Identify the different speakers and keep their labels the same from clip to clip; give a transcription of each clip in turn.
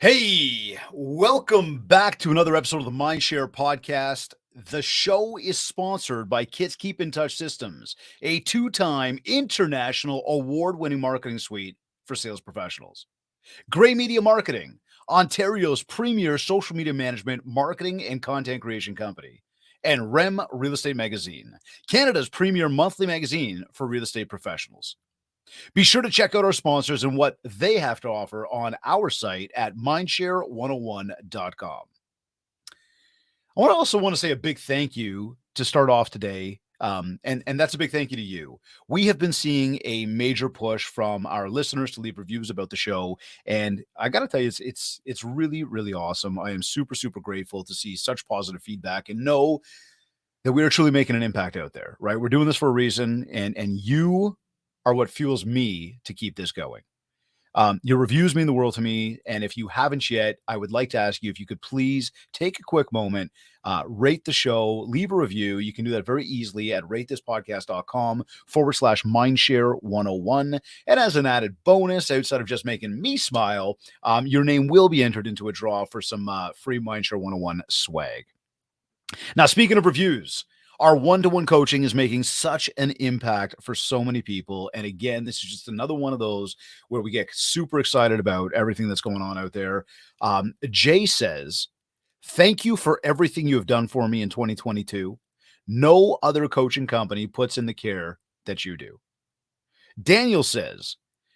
Speaker 1: Hey, welcome back to another episode of the Mindshare podcast. The show is sponsored by Kits Keep in Touch Systems, a two-time international award-winning marketing suite for sales professionals. Gray Media Marketing, Ontario's premier social media management, marketing, and content creation company. And REM Real Estate Magazine, Canada's premier monthly magazine for real estate professionals. Be sure to check out our sponsors and what they have to offer on our site at mindshare101.com. I also want to say a big thank you to start off today. And that's a big thank you to you. We have been seeing a major push from our listeners to leave reviews about the show, and I got to tell you, it's really really awesome. I am super grateful to see such positive feedback and know that we are truly making an impact out there. Right, we're doing this for a reason, and you are what fuels me to keep this going. Your reviews mean the world to me. And if you haven't yet, I would like to ask you if you could please take a quick moment, rate the show, leave a review. You can do that very easily at ratethispodcast.com/mindshare101. And as an added bonus, outside of just making me smile, your name will be entered into a draw for some free Mindshare 101 swag. Now, speaking of reviews, our one-to-one coaching is making such an impact for so many people. And again, this is just another one of those where we get super excited about everything that's going on out there. Jay says, "Thank you for everything you have done for me in 2022. No other coaching company puts in the care that you do." Daniel says,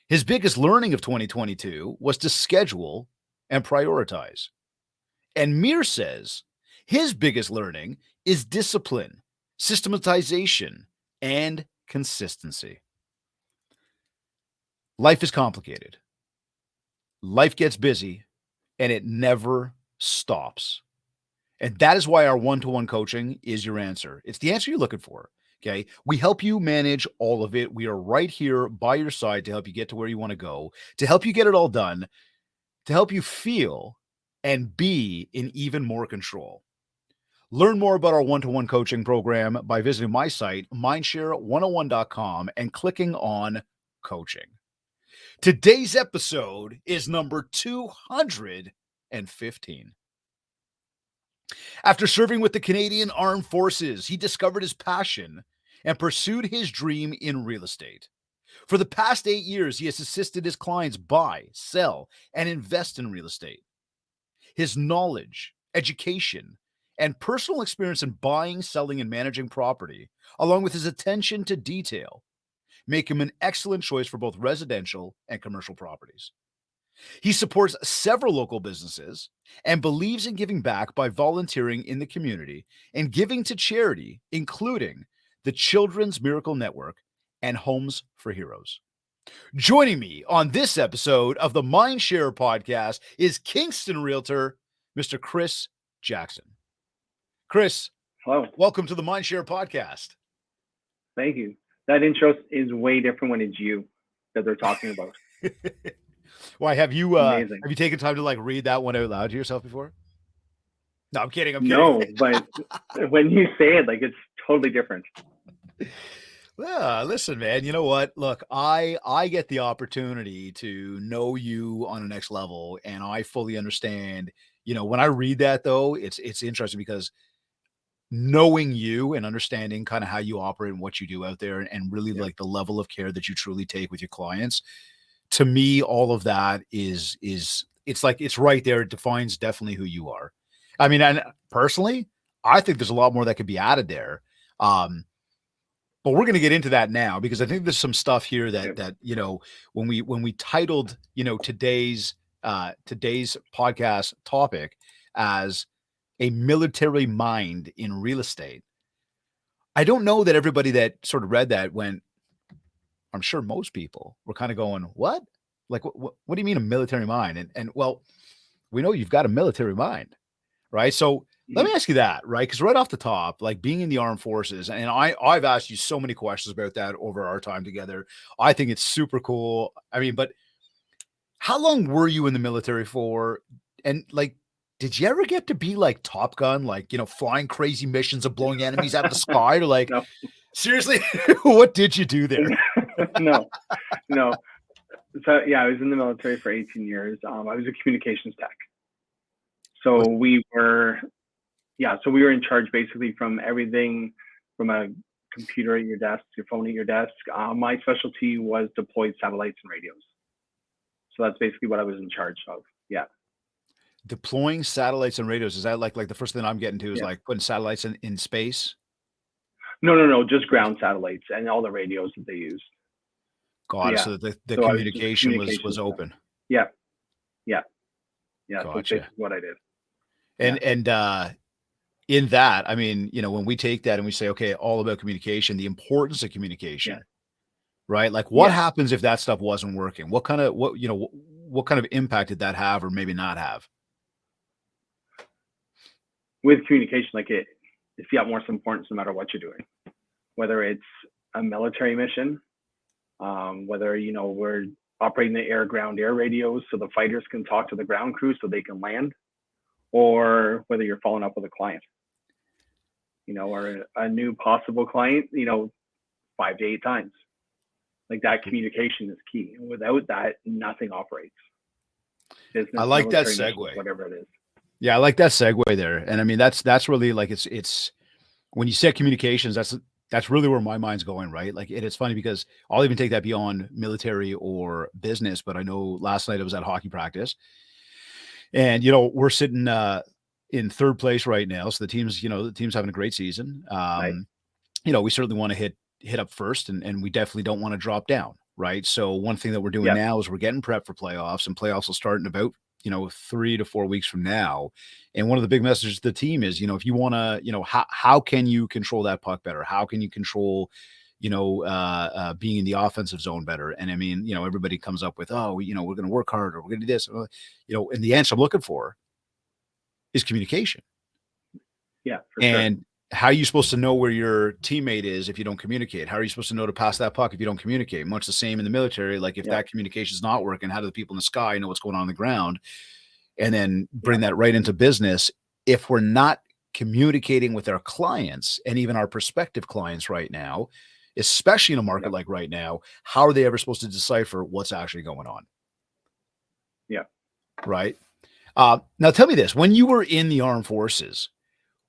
Speaker 1: his biggest learning of 2022 was to schedule and prioritize. And Mir says, his biggest learning is discipline, systematization, and consistency. Life is complicated. Life gets busy, and it never stops. And that is why our one-to-one coaching is your answer. It's the answer you're looking for. Okay. We help you manage all of it. We are right here by your side to help you get to where you want to go, to help you get it all done, to help you feel and be in even more control. Learn more about our one-to-one coaching program by visiting my site, mindshare101.com, and clicking on coaching. Today's episode is number 215. After serving with the Canadian Armed Forces, he discovered his passion and pursued his dream in real estate. For the past 8 years, he has assisted his clients buy, sell, and invest in real estate. His knowledge, education, and personal experience in buying, selling, and managing property, along with his attention to detail, make him an excellent choice for both residential and commercial properties. He supports several local businesses and believes in giving back by volunteering in the community and giving to charity, including the Children's Miracle Network and Homes for Heroes. Joining me on this episode of the Mindshare podcast is Kingston Realtor, Mr. Chris Jackson. Chris,
Speaker 2: hello.
Speaker 1: Welcome to the Mindshare podcast.
Speaker 2: Thank you. That intro is way different when it's you that they're talking about.
Speaker 1: Why have you taken time to read that one out loud to yourself before? No, I'm kidding.
Speaker 2: No, but when you say it, it's totally different.
Speaker 1: Well, listen, man, you know what? Look, I get the opportunity to know you on the next level, and I fully understand. When I read that, though, it's interesting because knowing you and understanding kind of how you operate and what you do out there, and really the level of care that you truly take with your clients, to me, all of that is it's right there. It defines definitely who you are. I mean, and personally, I think there's a lot more that could be added there. But we're going to get into that now because I think there's some stuff here that when we titled today's podcast topic as a military mind in real estate, I don't know that everybody that sort of read that went. I'm sure most people were kind of going, "What? What do you mean a military mind?" And well, we know you've got a military mind, right? So let me ask you that, right? Because right off the top, being in the armed forces, and I've asked you so many questions about that over our time together. I think it's super cool. I mean, but how long were you in the military for? And did you ever get to be like Top Gun, flying crazy missions of blowing enemies out of the sky? Or
Speaker 2: no.
Speaker 1: Seriously, what did you do there?
Speaker 2: No. So yeah, I was in the military for 18 years. I was a communications tech. So
Speaker 1: What
Speaker 2: we were, yeah, so we were in charge basically from everything from a computer at your desk, your phone at your desk. My specialty was deployed satellites and radios. So that's basically what I was in charge of. Yeah,
Speaker 1: deploying satellites and radios, is that like the first thing I'm getting to is
Speaker 2: yeah.
Speaker 1: like putting satellites in space?
Speaker 2: No, no, no, just ground satellites and all the radios that they used. So
Speaker 1: Got it.
Speaker 2: yeah,
Speaker 1: So the
Speaker 2: so I was just
Speaker 1: communication was
Speaker 2: communications stuff.
Speaker 1: open.
Speaker 2: Yeah, yeah, yeah. So it's
Speaker 1: Gotcha.
Speaker 2: basically what I did. Yeah,
Speaker 1: And in that, I mean, when we take that and we say, okay, all about communication, the importance of
Speaker 2: yeah,
Speaker 1: communication, right? Like what
Speaker 2: yeah.
Speaker 1: happens if that stuff wasn't working? What kind of impact did that have or maybe not have?
Speaker 2: With communication, like it's the utmost importance no matter what you're doing, whether it's a military mission, whether we're operating the air, ground, air radios so the fighters can talk to the ground crew so they can land, or whether you're following up with a client, or a new possible client, 5 to 8 times. Like that communication is key. And without that, nothing operates.
Speaker 1: I
Speaker 2: Business,
Speaker 1: like that
Speaker 2: military missions,
Speaker 1: segue.
Speaker 2: whatever it is.
Speaker 1: Yeah, I like that segue there. And I mean, that's really like it's when you said communications, that's really where my mind's going, right? Like it's funny because I'll even take that beyond military or business. But I know last night I was at hockey practice, and we're sitting in third place right now. So the team's having a great season.
Speaker 2: Nice.
Speaker 1: We certainly want to hit up first, and we definitely don't want to drop down, right? So one thing that we're doing
Speaker 2: Yeah.
Speaker 1: now is we're getting prepped for playoffs, and playoffs will start in about 3 to 4 weeks from now. And one of the big messages to the team is, if you want to, how can you control that puck better? How can you control being in the offensive zone better? And I mean, everybody comes up with, oh, we're going to work harder, we're going to do this, and the answer I'm looking for is communication.
Speaker 2: Yeah, for sure.
Speaker 1: And how are you supposed to know where your teammate is if you don't communicate? How are you supposed to know to pass that puck if you don't communicate? Much the same in the military. Like if
Speaker 2: Yeah.
Speaker 1: that communication is not working, how do the people in the sky know what's going on the ground? And then
Speaker 2: Yeah.
Speaker 1: bring that right into business. If we're not communicating with our clients and even our prospective clients right now, especially in a market
Speaker 2: Yeah.
Speaker 1: like right now, how are they ever supposed to decipher what's actually going on?
Speaker 2: Yeah.
Speaker 1: Right. Now tell me this, when you were in the armed forces,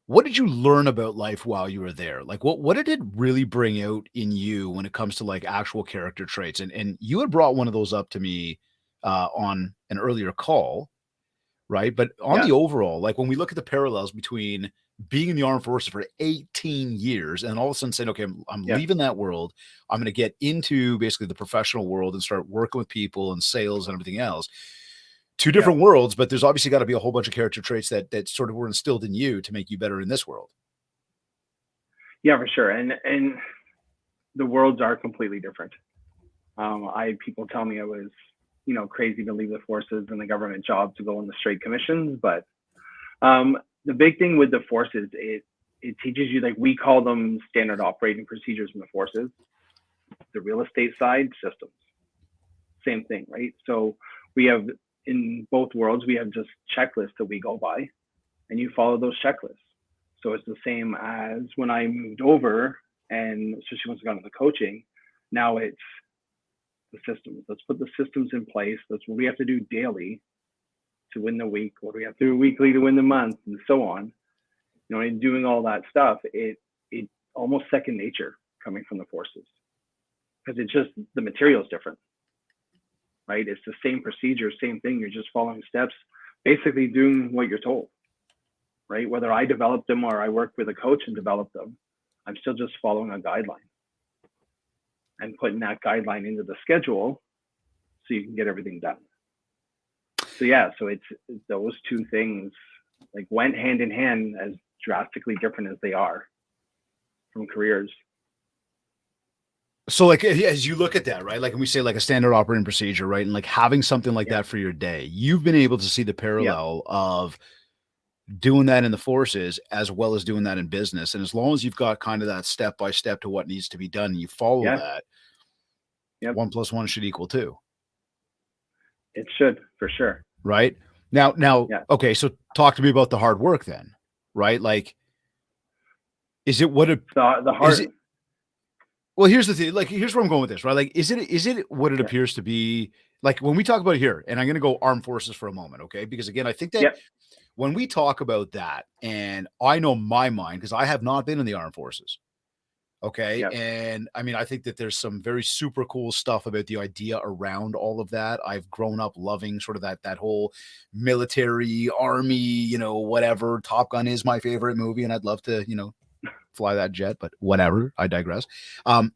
Speaker 1: what did you learn about life while you were there? Like what did it really bring out in you when it comes to like actual character traits? And you had brought one of those up to me on an earlier call, right? But on
Speaker 2: Yeah.
Speaker 1: the overall, like when we look at the parallels between being in the armed forces for 18 years and all of a sudden saying, okay, I'm
Speaker 2: Yeah.
Speaker 1: leaving that world. I'm going to get into basically the professional world and start working with people and sales and everything else. Two
Speaker 2: Yeah.
Speaker 1: different worlds, but there's obviously got to be a whole bunch of character traits that sort of were instilled in you to make you better in this world.
Speaker 2: Yeah, for sure. And the worlds are completely different. I had people tell me I was, crazy to leave the forces and the government job to go on the straight commissions. But the big thing with the forces, it teaches you, like, we call them standard operating procedures in the forces. The real estate side, systems, same thing, right? So we have, in both worlds, we have just checklists that we go by, and you follow those checklists. So it's the same as when I moved over, and especially once I got into coaching, now it's the systems. Let's put the systems in place. That's what we have to do daily to win the week. What do we have to do weekly to win the month, and so on. And doing all that stuff, it almost second nature coming from the forces, because it's just the material is different, right? It's the same procedure, same thing. You're just following steps, basically doing what you're told, right? Whether I develop them or I work with a coach and develop them, I'm still just following a guideline and putting that guideline into the schedule so you can get everything done. So yeah, so it's those two things like went hand in hand, as drastically different as they are from careers.
Speaker 1: So like as you look at that, right? Like when we say like a standard operating procedure, right? And like having something like
Speaker 2: Yeah.
Speaker 1: that for your day, you've been able to see the
Speaker 2: Yeah.
Speaker 1: parallel of doing that in the forces as well as doing that in business. And as long as you've got kind of that step by step to what needs to be done, and you follow
Speaker 2: Yeah.
Speaker 1: that,
Speaker 2: Yep.
Speaker 1: 1 + 1 should equal 2.
Speaker 2: It should, for sure.
Speaker 1: Right. Now,
Speaker 2: Yeah.
Speaker 1: okay. So talk to me about the hard work then, right? Like, is it what it
Speaker 2: The
Speaker 1: is
Speaker 2: hard
Speaker 1: it? Well, here's the thing. Like, here's where I'm going with this, right? Like, is it what it
Speaker 2: Yeah.
Speaker 1: appears to be? Like when we talk about it here, and I'm going to go armed forces for a moment, okay? Because again, I think that
Speaker 2: Yep.
Speaker 1: when we talk about that, and I know my mind because I have not been in the armed forces. Okay.
Speaker 2: Yep.
Speaker 1: And I mean, I think that there's some very super cool stuff about the idea around all of that. I've grown up loving sort of that whole military, army, whatever. Top Gun is my favorite movie, and I'd love to, fly that jet, but whatever. I digress. Um,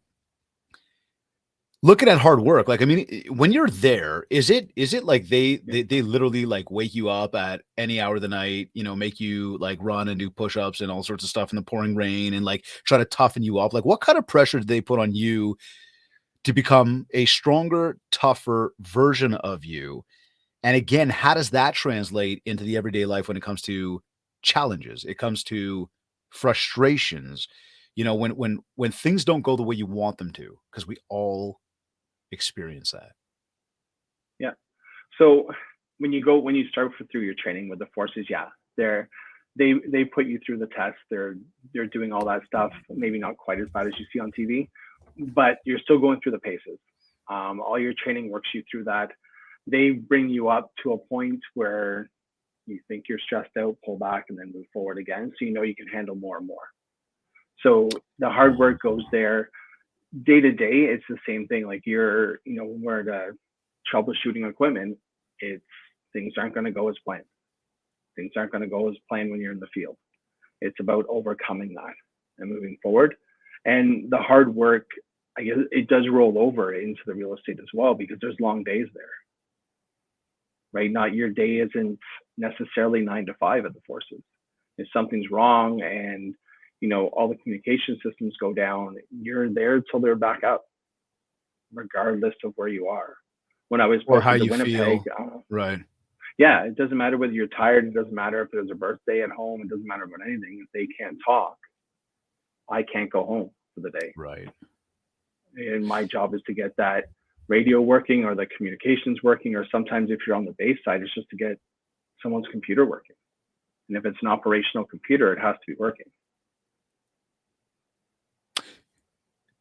Speaker 1: Looking at hard work, like, I mean, when you're there, is it like they
Speaker 2: Yep.
Speaker 1: they they literally, like, wake you up at any hour of the night, make you, like, run and do push-ups and all sorts of stuff in the pouring rain and, like, try to toughen you up? Like, what kind of pressure do they put on you to become a stronger, tougher version of you? And again, how does that translate into the everyday life when it comes to challenges? It comes to frustrations, when things don't go the way you want them to, because we all experience that.
Speaker 2: Yeah. So when you start through your training with the forces, yeah, they put you through the test. They're doing all that stuff. Maybe not quite as bad as you see on TV, but you're still going through the paces. All your training works you through that. They bring you up to a point where you think you're stressed out, pull back, and then move forward again. So you know you can handle more and more. So the hard
Speaker 1: Mhm.
Speaker 2: work goes there. Day to day, it's the same thing. Like when we're the troubleshooting equipment, it's things aren't going to go as planned. Things aren't going to go as planned when you're in the field. It's about overcoming that and moving forward. And the hard work, I guess, it does roll over into the real estate as well because there's long days there, right? Not your day isn't necessarily 9 to 5 at the forces. If something's wrong and all the communication systems go down, you're there till they're back up, regardless of where you are. When I was
Speaker 1: Or how
Speaker 2: posted to
Speaker 1: you
Speaker 2: Winnipeg,
Speaker 1: feel. Right.
Speaker 2: yeah, it doesn't matter whether you're tired. It doesn't matter if there's a birthday at home. It doesn't matter about anything. If they can't talk, I can't go home for the day.
Speaker 1: Right.
Speaker 2: And my job is to get that radio working or the communications working, or sometimes if you're on the base side, it's just to get someone's computer working. And if it's an operational computer, it has to be working.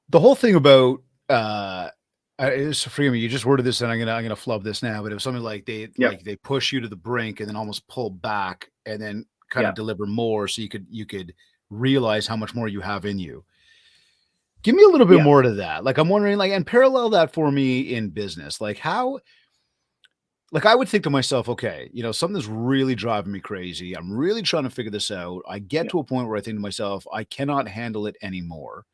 Speaker 1: The whole thing about, forgive me, you just worded this and I'm gonna flub this now, but it was something like
Speaker 2: Yep.
Speaker 1: they push you to the brink and then almost pull back and then kind of
Speaker 2: Yeah.
Speaker 1: deliver more so you could realize how much more you have in you. Give me a little bit
Speaker 2: Yeah.
Speaker 1: more to that. Like, I'm wondering, like, and parallel that for me in business. Like, how, like, I would think to myself, okay, something's really driving me crazy. I'm really trying to figure this out. I get
Speaker 2: Yeah.
Speaker 1: to a point where I think to myself, I cannot handle it anymore.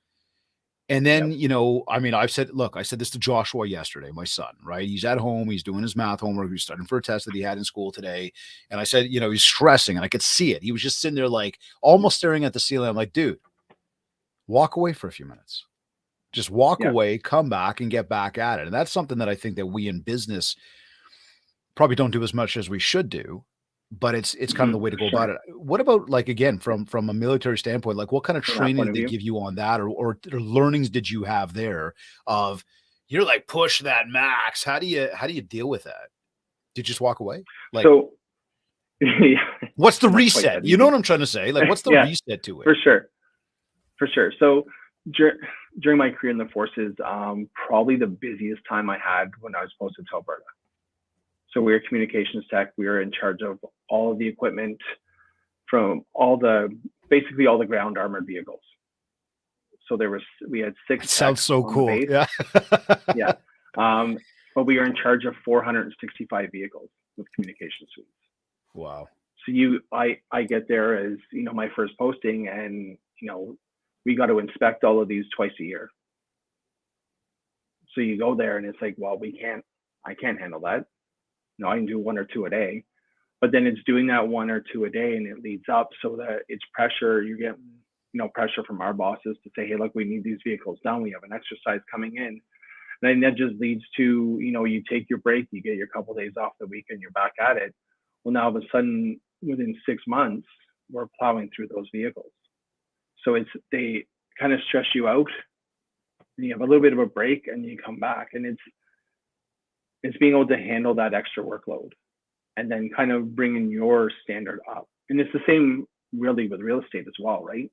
Speaker 1: And
Speaker 2: Yep.
Speaker 1: then, I mean, I said this to Joshua yesterday, my son, right? He's at home, he's doing his math homework, he's studying for a test that he had in school today. And I said, he's stressing and I could see it. He was just sitting there, like, almost staring at the ceiling. I'm like, dude, walk away for a few minutes. Just walk
Speaker 2: Yeah.
Speaker 1: away, come back and get back at it. And that's something that I think that we in business probably don't do as much as we should do, but it's kind of the way to
Speaker 2: For
Speaker 1: go about
Speaker 2: sure.
Speaker 1: it. What about, like, again,
Speaker 2: Yeah.
Speaker 1: from a military standpoint, like what kind of
Speaker 2: From that
Speaker 1: training
Speaker 2: point
Speaker 1: did
Speaker 2: of
Speaker 1: they
Speaker 2: view.
Speaker 1: give you on that, or learnings did you have there of you're like push that max? How do you deal with that? Did you just walk away? Like,
Speaker 2: So, yeah,
Speaker 1: what's the
Speaker 2: not quite
Speaker 1: reset?
Speaker 2: that
Speaker 1: You know
Speaker 2: easy.
Speaker 1: what I'm trying to say? Like, what's the
Speaker 2: Yeah,
Speaker 1: reset to it?
Speaker 2: for sure. For sure. So, dur- during my career in the forces, probably the busiest time I had when I was posted to Alberta. So we were communications tech. We were in charge of all of the equipment from basically all the ground armored vehicles. So we had six
Speaker 1: It sounds
Speaker 2: techs
Speaker 1: so
Speaker 2: on the
Speaker 1: cool.
Speaker 2: base.
Speaker 1: Yeah.
Speaker 2: Yeah. Um, but we were in charge of 465 vehicles with communication suites.
Speaker 1: Wow.
Speaker 2: So I get there as, my first posting, and, we got to inspect all of these twice a year. So you go there and it's like, well, I can't handle that. No, I can do one or two a day. But then it's doing that one or two a day and it leads up so that it's pressure. You get, pressure from our bosses to say, hey, look, we need these vehicles done. We have an exercise coming in. And then that just leads to, you take your break, you get your couple of days off the weekend, you're back at it. Well, now all of a sudden, within 6 months, we're plowing through those vehicles. So they kind of stress you out, and you have a little bit of a break, and you come back, and it's being able to handle that extra workload, and then kind of bringing your standard up. And it's the same really with real estate as well, right?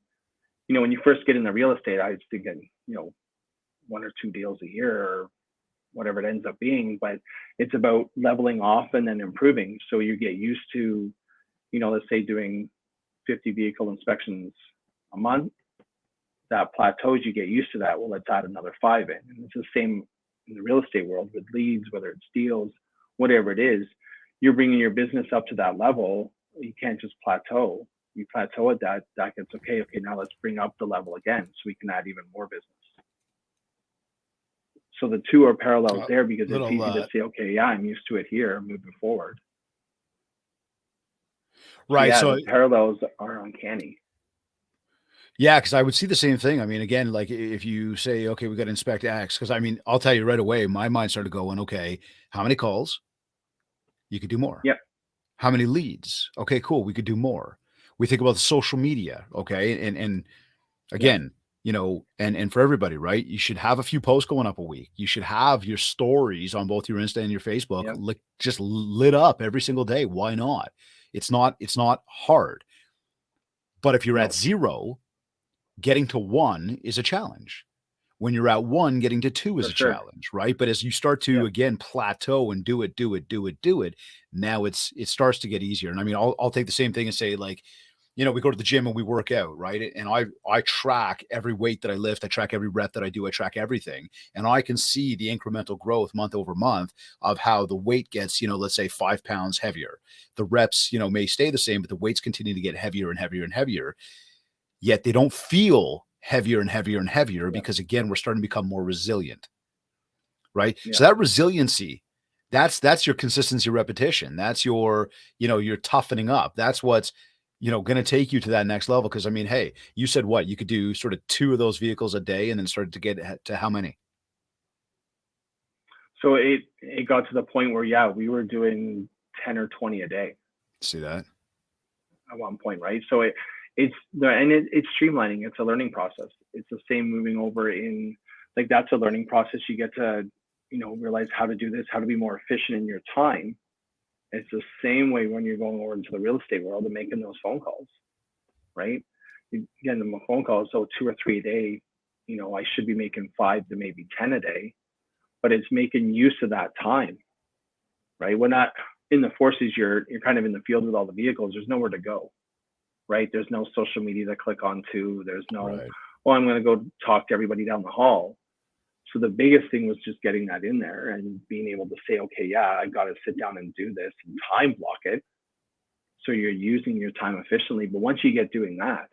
Speaker 2: When you first get into real estate, I was thinking, one or two deals a year or whatever it ends up being, but it's about leveling off and then improving. So you get used to, let's say doing 50 vehicle inspections a month. That plateaus, you get used to that. Well, let's add another five in. And it's the same in the real estate world with leads, whether it's deals, whatever it is. You're bringing your business up to that level. You can't just plateau. You plateau at that gets okay. Okay, now let's bring up the level again so we can add even more business. So the two are parallels there because it's
Speaker 1: Little,
Speaker 2: easy to say, okay, yeah, I'm used to it here, moving forward. So
Speaker 1: right.
Speaker 2: yeah,
Speaker 1: So
Speaker 2: the parallels are uncanny.
Speaker 1: yeah, because I would see the same thing. I mean, again, like if you say, okay, we got to inspect X, because I mean, I'll tell you right away, my mind started going, okay, how many calls? You could do more.
Speaker 2: Yep,
Speaker 1: How many leads? Okay, cool. We could do more. We think about the social media. Okay. And
Speaker 2: yep,
Speaker 1: again, and for everybody, right? You should have a few posts going up a week. You should have your stories on both your Insta and your Facebook
Speaker 2: yep,
Speaker 1: just lit up every single day. Why not? It's not hard. But if you're at
Speaker 2: no,
Speaker 1: 0, getting to 1 is a challenge. When you're at 1, getting to 2 is
Speaker 2: for
Speaker 1: a
Speaker 2: sure.
Speaker 1: challenge, right? But as you start to
Speaker 2: Yep,
Speaker 1: again plateau and do it, now it starts to get easier. And I mean, I'll take the same thing and say like, we go to the gym and we work out, right? And I track every weight that I lift, I track every rep that I do, I track everything, and I can see the incremental growth month over month of how the weight gets, let's say 5 pounds heavier. The reps, may stay the same, but the weights continue to get heavier and heavier and heavier. Yet they don't feel heavier and heavier and heavier
Speaker 2: yep,
Speaker 1: because again, we're starting to become more resilient, right? So
Speaker 2: yep.
Speaker 1: that resiliency, that's your consistency repetition. That's your toughening up. That's what's, going to take you to that next level. Cause I mean, hey, you said what you could do sort of 2 of those vehicles a day and then started to get to how many?
Speaker 2: So it got to the point where yeah, we were doing 10 or 20 a day
Speaker 1: See that?
Speaker 2: at one point, right? So it's streamlining. It's a learning process. It's the same moving over in like that's a learning process. You get to realize how to do this, how to be more efficient in your time. It's the same way when you're going over into the real estate world and making those phone calls, right? Again, the phone calls, so 2 or 3 a day. I should be making 5 to maybe 10 a day, but it's making use of that time, right? We're not in the forces. You're kind of in the field with all the vehicles. There's nowhere to go, right? There's no social media to click onto. There's no,
Speaker 1: Right.
Speaker 2: oh, I'm going to go talk to everybody down the hall. So the biggest thing was just getting that in there and being able to say, okay, yeah, I got to sit down and do this and time block it. So you're using your time efficiently. But once you get doing that,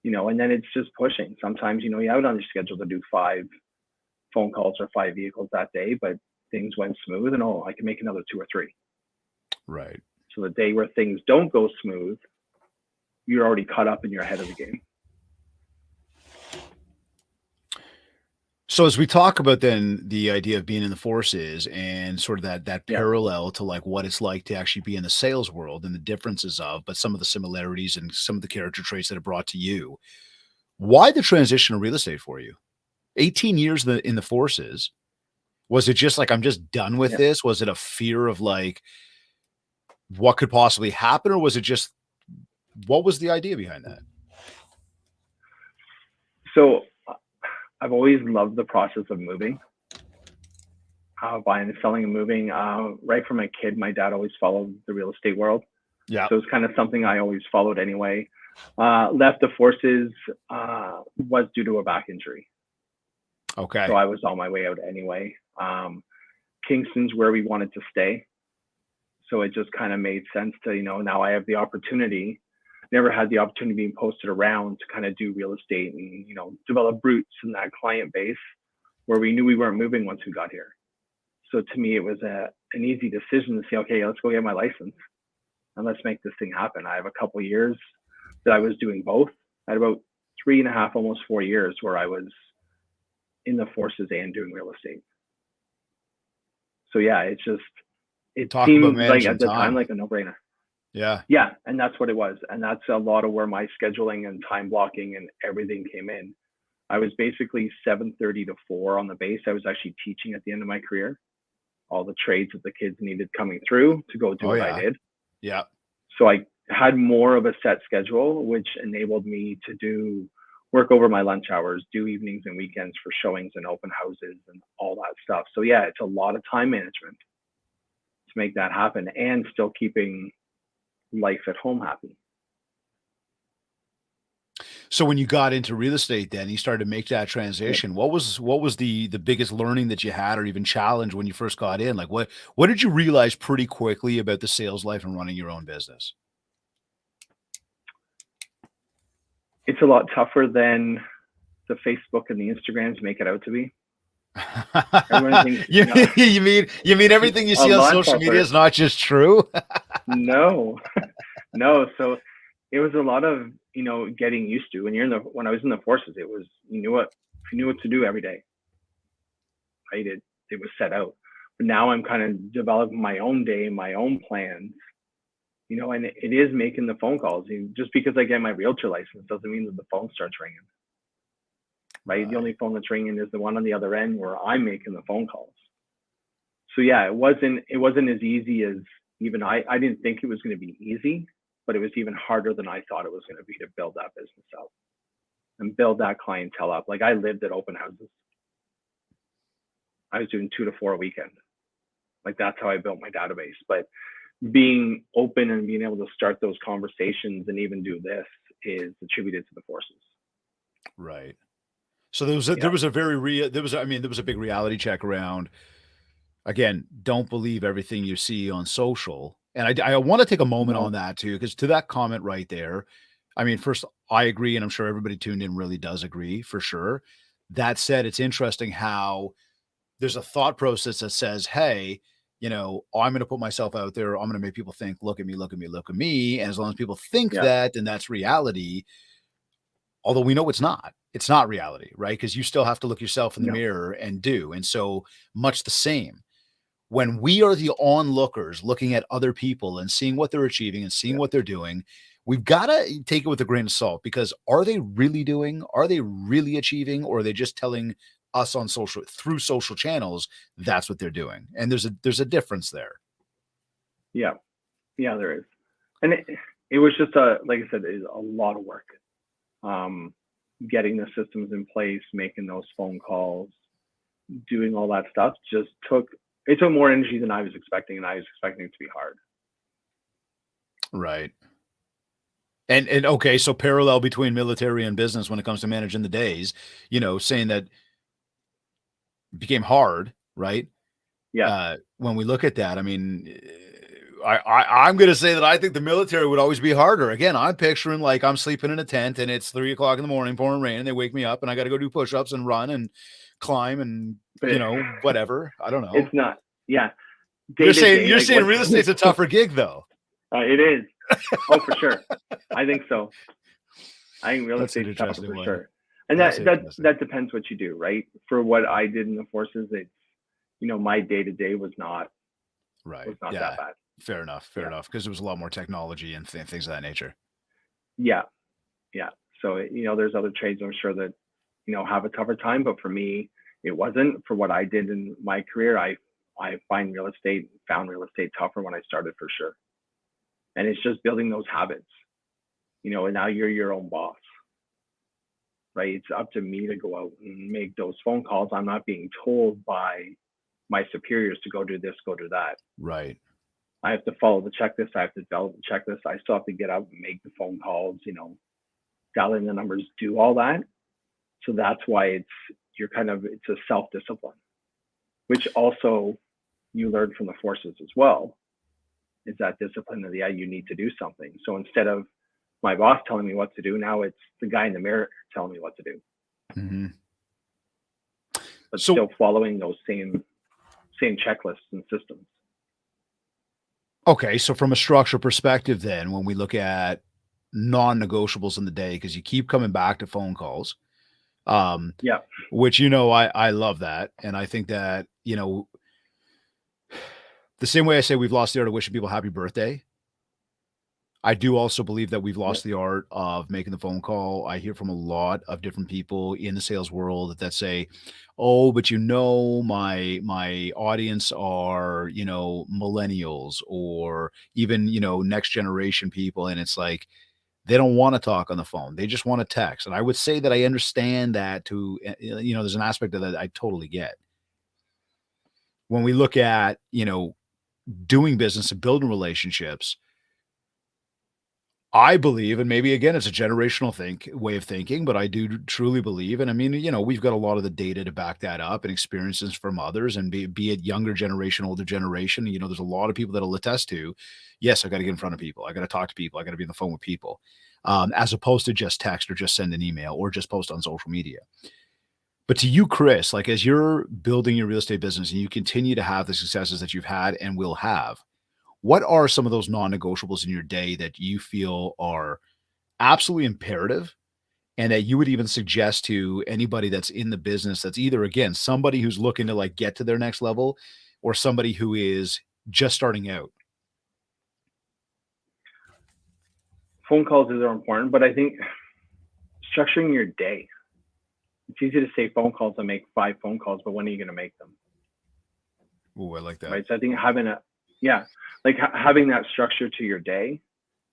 Speaker 2: and then it's just pushing. Sometimes, you have it on your schedule to do 5 phone calls or 5 vehicles that day, but things went smooth and I can make another 2 or 3.
Speaker 1: Right.
Speaker 2: So the day where things don't go smooth, you're already caught up and you're ahead of the game.
Speaker 1: So as we talk about then the idea of being in the forces and sort of that
Speaker 2: Yeah.
Speaker 1: parallel to like what it's like to actually be in the sales world and the differences of, but some of the similarities and some of the character traits that are brought to you. Why the transition to real estate for you? 18 years in the forces. Was it just like I'm just done with
Speaker 2: Yeah.
Speaker 1: this? Was it a fear of like what could possibly happen, or was it just what was the idea behind that?
Speaker 2: So I've always loved the process of moving, buying and selling and moving. Right from a kid, my dad always followed the real estate world.
Speaker 1: Yeah.
Speaker 2: So it's kind of something I always followed anyway. Left the forces was due to a back injury. So
Speaker 1: Okay.
Speaker 2: I was on my way out anyway. Kingston's where we wanted to stay. So it just kind of made sense to, now I have the opportunity. Never had the opportunity being posted around to kind of do real estate and, develop roots in that client base where we knew we weren't moving once we got here. So to me, it was an easy decision to say, okay, let's go get my license and let's make this thing happen. I have a couple of years that I was doing both. I had about 3.5, almost 4 years where I was in the forces and doing real estate. So yeah, it
Speaker 1: Talk about
Speaker 2: seemed like
Speaker 1: managing
Speaker 2: at the time
Speaker 1: time.
Speaker 2: like a no-brainer.
Speaker 1: Yeah.
Speaker 2: Yeah, and that's what it was, and that's a lot of where my scheduling and time blocking and everything came in. I was basically 7:30 to 4 on the base. I was actually teaching at the end of my career, all the trades that the kids needed coming through to go do
Speaker 1: Oh
Speaker 2: what I
Speaker 1: yeah.
Speaker 2: did.
Speaker 1: Yeah.
Speaker 2: So I had more of a set schedule, which enabled me to do work over my lunch hours, do evenings and weekends for showings and open houses and all that stuff. So yeah, it's a lot of time management to make that happen and still keeping life at home happy.
Speaker 1: So when you got into real estate then, you started to make that
Speaker 2: Yep.
Speaker 1: transition. What was the biggest learning that you had or even challenge when you first got in? Like what did you realize pretty quickly about the sales life and running your own business?
Speaker 2: It's a lot tougher than the Facebook and the Instagrams make it out to be. Everyone thinks,
Speaker 1: you, you mean everything you
Speaker 2: a
Speaker 1: see on
Speaker 2: lot
Speaker 1: social media
Speaker 2: tougher.
Speaker 1: is not just true?
Speaker 2: No, no. So it was a lot of, getting used to when when I was in the forces, it was, you knew what to do every day, right? It was set out. But now I'm kind of developing my own day, my own plans, and it is making the phone calls. Just because I get my realtor license doesn't mean that the phone starts ringing, right? The
Speaker 1: Right.
Speaker 2: only phone that's ringing is the one on the other end where I'm making the phone calls. So yeah, it wasn't as easy as even I didn't think it was going to be easy, but it was even harder than I thought it was going to be to build that business up and build that clientele up. Like I lived at open houses. I was doing 2 to 4 a weekend. Like that's how I built my database. But being open and being able to start those conversations and even do this is attributed to the forces.
Speaker 1: Right. So there was a very real there was a- I mean there was a big reality check around. Again, don't believe everything you see on social. And I want to take a moment on
Speaker 2: No.
Speaker 1: that too, because to that comment right there, I mean, first, I agree, and I'm sure everybody tuned in really does agree for sure. That said, it's interesting how there's a thought process that says, hey, I'm going to put myself out there. I'm going to make people think, look at me, look at me, look at me. And as long as people think
Speaker 2: Yeah.
Speaker 1: that, then that's reality. Although we know it's not. It's not reality, right? Because you still have to look yourself in the
Speaker 2: No.
Speaker 1: mirror and do. And so much the same when we are the onlookers looking at other people and seeing what they're achieving and seeing
Speaker 2: Yeah.
Speaker 1: what they're doing, we've got to take it with a grain of salt because are they really doing? Are they really achieving? Or are they just telling us on social through social channels that's what they're doing? And there's a difference there.
Speaker 2: Yeah. Yeah. There is, and it was just like I said, it is a lot of work. Um, Getting the systems in place, making those phone calls, doing all that stuff it took more energy than I was expecting, and I was expecting it to be hard.
Speaker 1: Right. And okay, so parallel between military and business when it comes to managing the days, saying that became hard, right?
Speaker 2: Yes,
Speaker 1: When we look at that, I mean, I'm going to say that I think the military would always be harder. Again, I'm picturing like I'm sleeping in a tent and it's 3 o'clock in the morning, pouring rain, and they wake me up and I got to go do push-ups and run and climb and
Speaker 2: but
Speaker 1: whatever. I don't know.
Speaker 2: it's not. Yeah, day
Speaker 1: You're
Speaker 2: to
Speaker 1: saying
Speaker 2: day,
Speaker 1: you're
Speaker 2: like
Speaker 1: saying
Speaker 2: what
Speaker 1: real estate's a tougher gig though.
Speaker 2: it is. Oh, for sure. I think so. I think real
Speaker 1: That's an
Speaker 2: estate's tougher
Speaker 1: interesting
Speaker 2: for
Speaker 1: one.
Speaker 2: sure. And
Speaker 1: That's
Speaker 2: that that
Speaker 1: interesting.
Speaker 2: that depends what you do, right? For what I did in the forces, my day to day was not
Speaker 1: Right.
Speaker 2: that
Speaker 1: Yeah.
Speaker 2: bad.
Speaker 1: Fair enough. Fair
Speaker 2: Yeah,
Speaker 1: enough. Because there was a lot more technology and things of that nature.
Speaker 2: yeah, yeah. So there's other trades I'm sure that have a tougher time, but for me, it wasn't. For what I did in my career, I found real estate tougher when I started for sure. And it's just building those habits, and now you're your own boss, right? It's up to me to go out and make those phone calls. I'm not being told by my superiors to go do this, go do that.
Speaker 1: Right.
Speaker 2: I have to follow the checklist. I have to develop the checklist. I still have to get out and make the phone calls, dial in the numbers, do all that. So that's why it's a self discipline, which also you learn from the forces as well. Is that discipline of, yeah, you need to do something. So instead of my boss telling me what to do, now it's the guy in the mirror telling me what to do,
Speaker 1: Hmm.
Speaker 2: but
Speaker 1: So
Speaker 2: still following those same checklists and systems.
Speaker 1: okay, so from a structure perspective, then when we look at non-negotiables in the day, because you keep coming back to phone calls, um,
Speaker 2: Yeah,
Speaker 1: which I love that, and I think that the same way I say we've lost the art of wishing people happy birthday, I do also believe that we've
Speaker 2: yeah,
Speaker 1: lost the art of making the phone call. I hear from a lot of different people in the sales world that say, "Oh, but my audience are, millennials or even, next generation people." And it's like, They don't want to talk on the phone. They just want to text. And I would say that I understand that there's an aspect of that I totally get. When we look at, doing business and building relationships, I believe, and maybe again, it's a generational way of thinking, but I do truly believe, and I mean, we've got a lot of the data to back that up and experiences from others, and be it younger generation, older generation. There's a lot of people that'll attest to, yes, I got to get in front of people, I got to talk to people, I got to be on the phone with people, as opposed to just text or just send an email or just post on social media. But to you, Chris, like as you're building your real estate business and you continue to have the successes that you've had and will have, what are some of those non-negotiables in your day that you feel are absolutely imperative and that you would even suggest to anybody that's in the business that's either, again, somebody who's looking to like get to their next level or somebody who is just starting out?
Speaker 2: Phone calls are important, but I think structuring your day. It's easy to say phone calls and make 5 phone calls, but when are you going to make them?
Speaker 1: Oh, I like that.
Speaker 2: Right. So I think having that structure to your day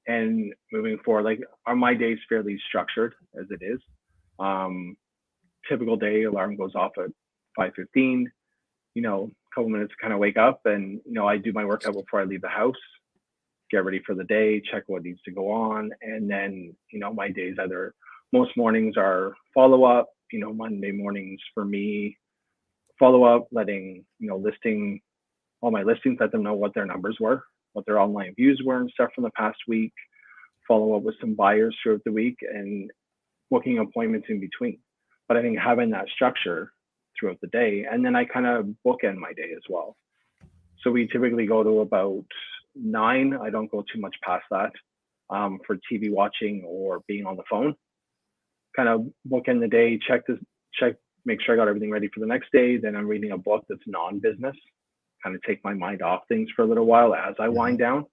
Speaker 2: and moving forward, like are my days fairly structured as it is? Um, Typical day alarm goes off at 5:15, a couple minutes to kind of wake up and, I do my workout before I leave the house, get ready for the day, check what needs to go on. And then, my days most mornings are follow up, Monday mornings for me, follow up, letting, listing all my listings, let them know what their numbers were, what their online views were and stuff from the past week, follow up with some buyers throughout the week and booking appointments in between. But I think having that structure throughout the day, and then I kind of bookend my day as well. So we typically go to about 9. I don't go too much past that for TV watching or being on the phone. Kind of bookend the day, make sure I got everything ready for the next day. Then I'm reading a book that's non-business, kind of take my mind off things for a little while as I
Speaker 1: Mhm.
Speaker 2: wind down,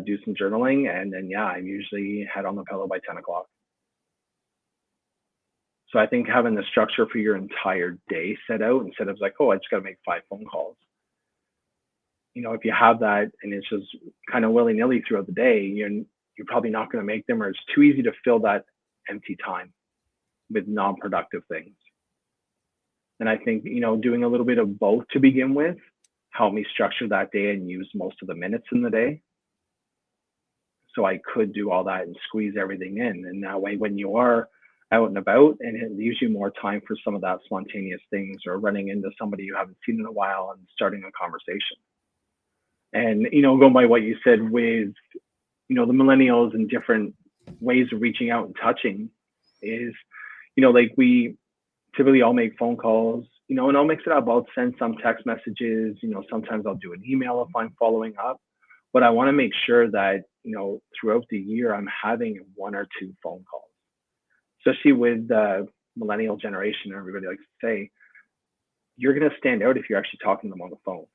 Speaker 2: do some journaling, and then I'm usually head on the pillow by 10 o'clock. So I think having the structure for your entire day set out instead of like, oh, I just got to make 5 phone calls. If you have that and it's just kind of willy nilly throughout the day, you're probably not going to make them, or it's too easy to fill that empty time with non-productive things. And I think, doing a little bit of both to begin with helped me structure that day and use most of the minutes in the day. So I could do all that and squeeze everything in. And that way, when you are out and about, and it leaves you more time for some of that spontaneous things or running into somebody you haven't seen in a while and starting a conversation. And, going by what you said with, the millennials and different ways of reaching out and touching is, like we typically all make phone calls, and I'll mix it up. I'll send some text messages, sometimes I'll do an email if I'm following up, but I want to make sure that, throughout the year, I'm having 1 or 2 phone calls, especially with the millennial generation. Everybody likes to say, you're going to stand out if you're actually talking to them on the phone.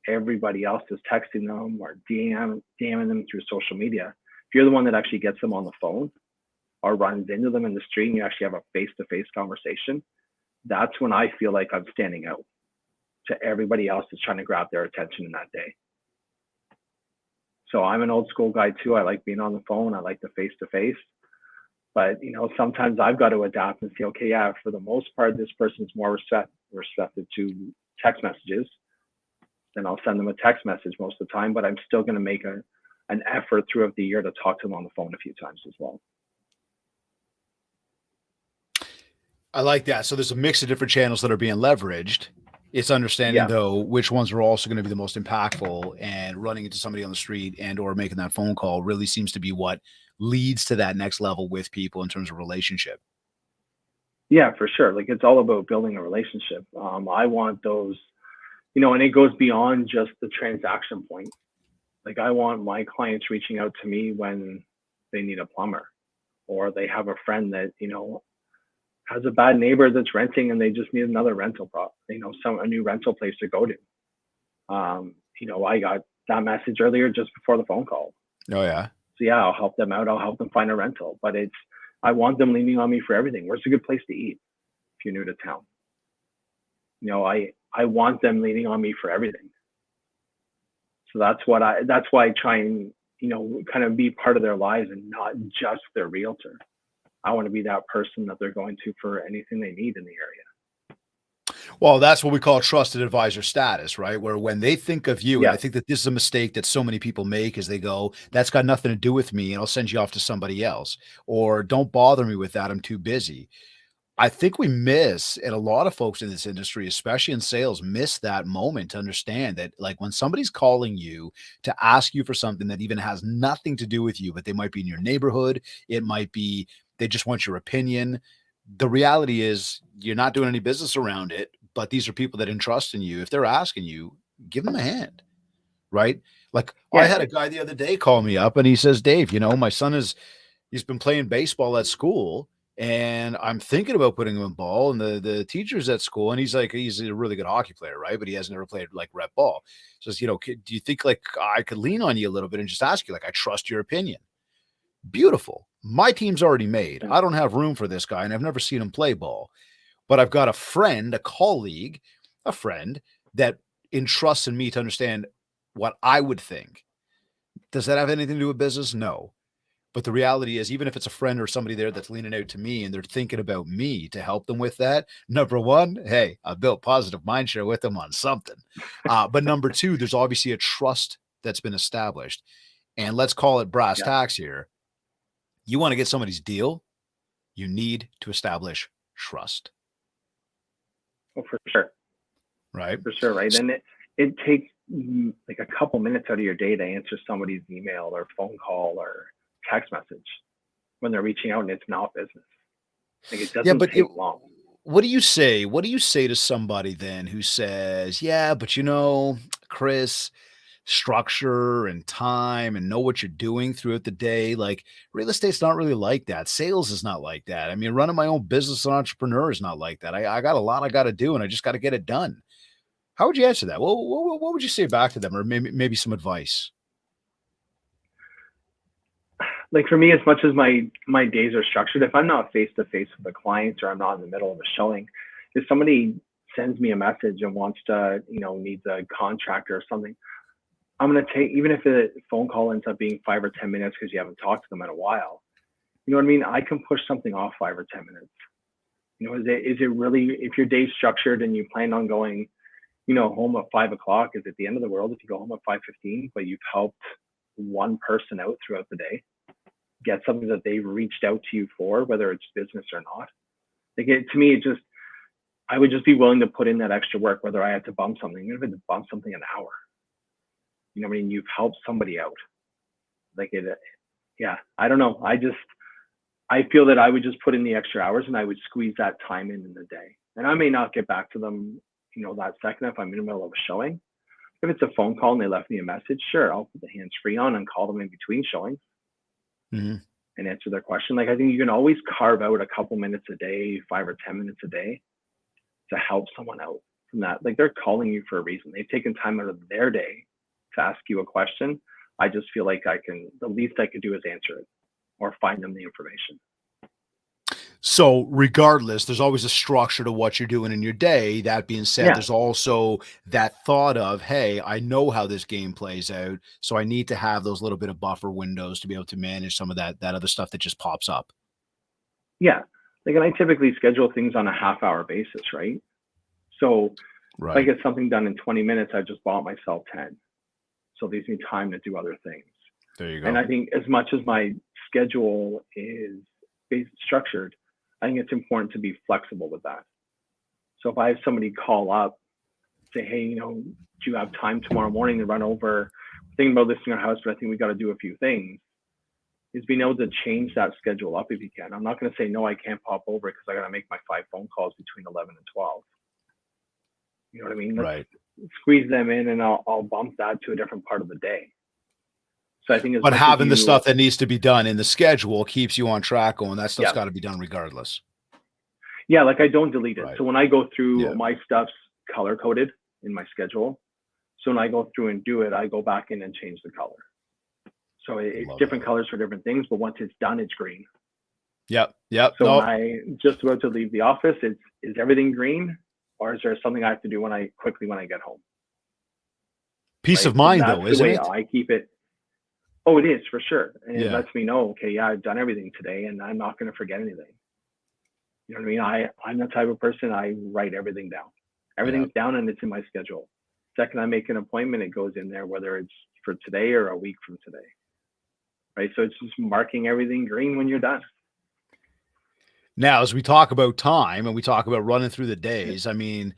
Speaker 2: Everybody else is texting them or DMing them through social media. If you're the one that actually gets them on the phone or runs into them in the street and you actually have a face-to-face conversation, that's when I feel like I'm standing out to everybody else that's trying to grab their attention in that day. So I'm an old school guy too. I like being on the phone. I like the face-to-face. But, sometimes I've got to adapt and say, okay, yeah, for the most part, this person's more receptive to text messages. Then I'll send them a text message most of the time, but I'm still going to make an effort throughout the year to talk to them on the phone a few times as well.
Speaker 1: I like that. So there's a mix of different channels that are being leveraged. It's understanding
Speaker 2: Yeah.
Speaker 1: though which ones are also going to be the most impactful, and running into somebody on the street and or making that phone call really seems to be what leads to that next level with people in terms of relationship.
Speaker 2: Yeah, for sure. Like it's all about building a relationship. I want those, and it goes beyond just the transaction point. Like I want my clients reaching out to me when they need a plumber or they have a friend that, has a bad neighbor that's renting and they just need another rental a new rental place to go to. I got that message earlier just before the phone call.
Speaker 1: Oh yeah.
Speaker 2: So yeah, I'll help them out. I'll help them find a rental, but I want them leaning on me for everything. Where's a good place to eat if you're new to town? I want them leaning on me for everything. So that's why I try and kind of be part of their lives and not just their realtor. I want to be that person that they're going to for anything they need in the area.
Speaker 1: Well, that's what we call trusted advisor status, right? Where when they think of you, and I
Speaker 2: Yeah.
Speaker 1: think that this is a mistake that so many people make is they go, that's got nothing to do with me, and I'll send you off to somebody else. Or don't bother me with that. I'm too busy. I think we miss, and a lot of folks in this industry, especially in sales, miss that moment to understand that, like, when somebody's calling you to ask you for something that even has nothing to do with you, but they might be in your neighborhood, it might be they just want your opinion. The reality is you're not doing any business around it, but these are people that entrust in you. If they're asking you, give them a hand, right? Like I
Speaker 2: Yeah.
Speaker 1: had a guy the other day call me up and he says, Dave, my son he's been playing baseball at school and I'm thinking about putting him in ball. And the teacher's at school and he's a really good hockey player, right? But he hasn't ever played like rep ball. Says, do you think like I could lean on you a little bit and just ask you, like, I trust your opinion? Beautiful. My team's already made.
Speaker 2: Yeah.
Speaker 1: I don't have room for this guy and I've never seen him play ball, but I've got a friend, a colleague, a friend that entrusts in me to understand what I would think. Does that have anything to do with business? No. But the reality is, even if it's a friend or somebody there that's leaning out to me and they're thinking about me to help them with that, number one, hey, I built positive mindshare with them on something. But number two, there's obviously a trust that's been established. And let's call it brass
Speaker 2: Yeah.
Speaker 1: tacks here. You want to get somebody's deal, you need to establish trust,
Speaker 2: Oh, for sure.
Speaker 1: right?
Speaker 2: For sure. Right. And it takes like a couple minutes out of your day to answer somebody's email or phone call or text message when they're reaching out and it's not business. Like it
Speaker 1: Yeah,
Speaker 2: doesn't
Speaker 1: but
Speaker 2: take long.
Speaker 1: what do you say? What do you say to somebody then who says, "Yeah, but Chris, structure and time and know what you're doing throughout the day. Like real estate's not really like that. Sales is not like that. I mean, running my own business as an entrepreneur is not like that. I got a lot I got to do and I just got to get it done." How would you answer that? What would you say back to them, or maybe some advice?
Speaker 2: Like for me, as much as my days are structured, if I'm not face to face with a client or I'm not in the middle of a showing, if somebody sends me a message and wants to, needs a contractor or something, I'm gonna take, even if a phone call ends up being 5 or 10 minutes because you haven't talked to them in a while. You know what I mean? I can push something off 5 or 10 minutes. Is it really, if your day's structured and you plan on going, home at 5 o'clock, is it the end of the world if you go home at 5:15, but you've helped one person out throughout the day get something that they've reached out to you for, whether it's business or not? To me, I would just be willing to put in that extra work, whether I had to bump something, even if I had to bump something an hour. You know what I mean? You've helped somebody out. Yeah, I don't know. I feel that I would just put in the extra hours and I would squeeze that time in the day. And I may not get back to them, that second if I'm in the middle of a showing. If it's a phone call and they left me a message, sure, I'll put the hands free on and call them in between showings
Speaker 1: Mhm.
Speaker 2: and answer their question. Like I think you can always carve out a couple minutes a day, 5 or 10 minutes a day to help someone out from that. Like they're calling you for a reason. They've taken time out of their day to ask you a question. I just feel like the least I could do is answer it or find them the information.
Speaker 1: So, regardless, there's always a structure to what you're doing in your day. That being said,
Speaker 2: Yeah.
Speaker 1: there's also that thought of, hey, I know how this game plays out, so I need to have those little bit of buffer windows to be able to manage some of that other stuff that just pops up.
Speaker 2: Yeah. Like, and I typically schedule things on a half-hour basis, right? So if I
Speaker 1: Right.
Speaker 2: get something done in 20 minutes, I just bought myself 10. So it leaves me time to do other things.
Speaker 1: There you
Speaker 2: And
Speaker 1: go.
Speaker 2: I think as much as my schedule is structured, I think it's important to be flexible with that. So if I have somebody call up, say, hey, do you have time tomorrow morning to run over? Thinking about listing our house, but I think we got to do a few things. Is being able to change that schedule up if you can. I'm not going to say no, I can't pop over because I got to make my 5 phone calls between 11 and 12. You know what I mean? Let's
Speaker 1: Right.
Speaker 2: squeeze them in, and I'll bump that to a different part of the day. So I think as
Speaker 1: But
Speaker 2: much as
Speaker 1: having the stuff that needs to be done in the schedule keeps you on track going, that stuff's
Speaker 2: yeah,
Speaker 1: got to be done regardless.
Speaker 2: yeah, like I don't delete it.
Speaker 1: Right.
Speaker 2: So when I go through,
Speaker 1: Yeah.
Speaker 2: my stuff's color coded in my schedule. So when I go through and do it, I go back in and change the color. So it's
Speaker 1: Love
Speaker 2: different
Speaker 1: that.
Speaker 2: colors for different things, but once it's done, it's green.
Speaker 1: Yep. Yep.
Speaker 2: So when
Speaker 1: No,
Speaker 2: I just about to leave the office, is everything green, or is there something I have to do when I get home?
Speaker 1: peace
Speaker 2: Right.
Speaker 1: of
Speaker 2: So
Speaker 1: mind
Speaker 2: that's
Speaker 1: though,
Speaker 2: the
Speaker 1: isn't
Speaker 2: way
Speaker 1: it?
Speaker 2: I keep it. Oh, it is for sure. And it
Speaker 1: Yeah.
Speaker 2: lets me know, okay, yeah, I've done everything today and I'm not going to forget anything. You know what I mean? I'm the type of person, I write everything down.
Speaker 1: Yeah.
Speaker 2: Everything's down and it's in my schedule. Second I make an appointment, it goes in there, whether it's for today or a week from today. Right. So it's just marking everything green when you're done.
Speaker 1: Now, as we talk about time and we talk about running through the
Speaker 2: Yeah.
Speaker 1: days, I mean,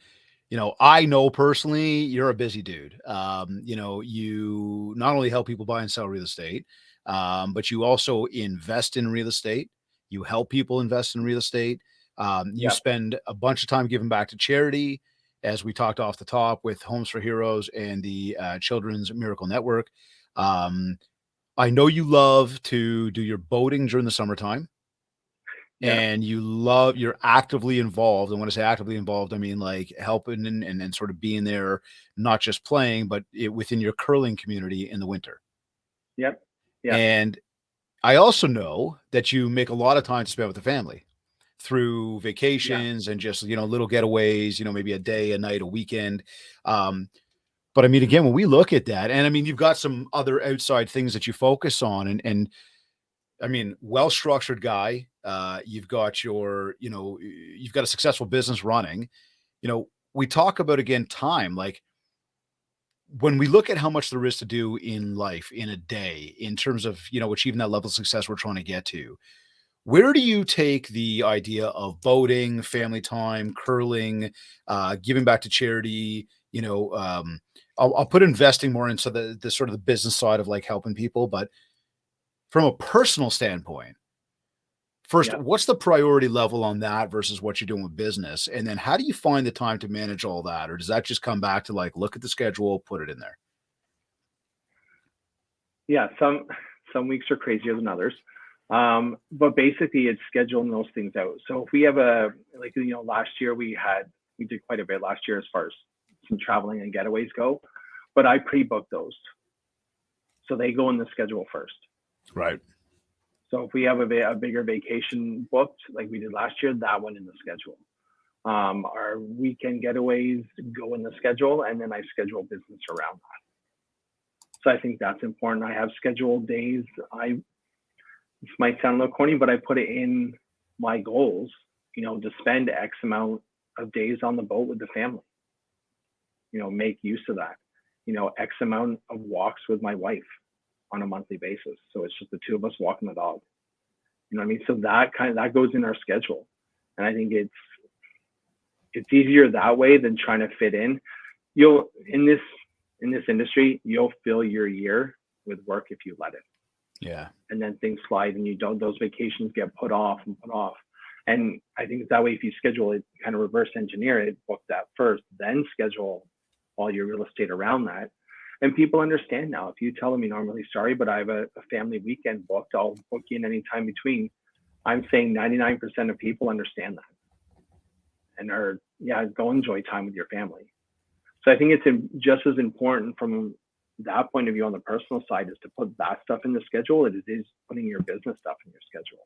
Speaker 1: I know personally you're a busy dude. You not only help people buy and sell real estate, but you also invest in real estate. You help people invest in real estate. You
Speaker 2: Yeah.
Speaker 1: spend a bunch of time giving back to charity, as we talked off the top with Homes for Heroes and the Children's Miracle Network. Um, I know you love to do your boating during the summertime
Speaker 2: Yeah.
Speaker 1: and you're actively involved. And when I say actively involved, I mean like helping and sort of being there, not just playing, but within your curling community in the winter.
Speaker 2: Yep. Yeah.
Speaker 1: And I also know that you make a lot of time to spend with the family through
Speaker 2: Yeah.
Speaker 1: vacations and just, little getaways, maybe a day, a night, a weekend. Um, but I mean, again, when we look at that, and I mean, you've got some other outside things that you focus on, and I mean, well-structured guy. You've got a successful business running. We talk about again time. Like when we look at how much there is to do in life in a day, in terms of achieving that level of success we're trying to get to. Where do you take the idea of boating, family time, curling, giving back to charity? I'll put investing more into the sort of the business side of like helping people, but from a personal standpoint. First,
Speaker 2: Yeah.
Speaker 1: what's the priority level on that versus what you're doing with business? And then how do you find the time to manage all that? Or does that just come back to like, look at the schedule, put it in there?
Speaker 2: Yeah. Some weeks are crazier than others. But basically it's scheduling those things out. So if we have last year we did quite a bit last year as far as some traveling and getaways go, but I pre-booked those. So they go in the schedule first.
Speaker 1: Right.
Speaker 2: So if we have a bigger vacation booked, like we did last year, that went in the schedule. Our weekend getaways go in the schedule, and then I schedule business around that. So I think that's important. I have scheduled days. This might sound a little corny, but I put it in my goals, to spend X amount of days on the boat with the family, make use of that, X amount of walks with my wife on a monthly basis. So it's just the two of us walking the dog. You know what I mean? So that goes in our schedule. And I think it's easier that way than trying to fit in. You'll in this industry, you'll fill your year with work if you let it.
Speaker 1: Yeah.
Speaker 2: And then things slide and those vacations get put off and put off. And I think it's that way if you schedule it, kind of reverse engineer it, book that first, then schedule all your real estate around that. And people understand now. If you tell them, I'm really sorry, but I have a family weekend booked, I'll book you in any time between. I'm saying 99% of people understand that and go enjoy time with your family. So I think it's just as important from that point of view on the personal side is to put that stuff in the schedule as it is putting your business stuff in your schedule.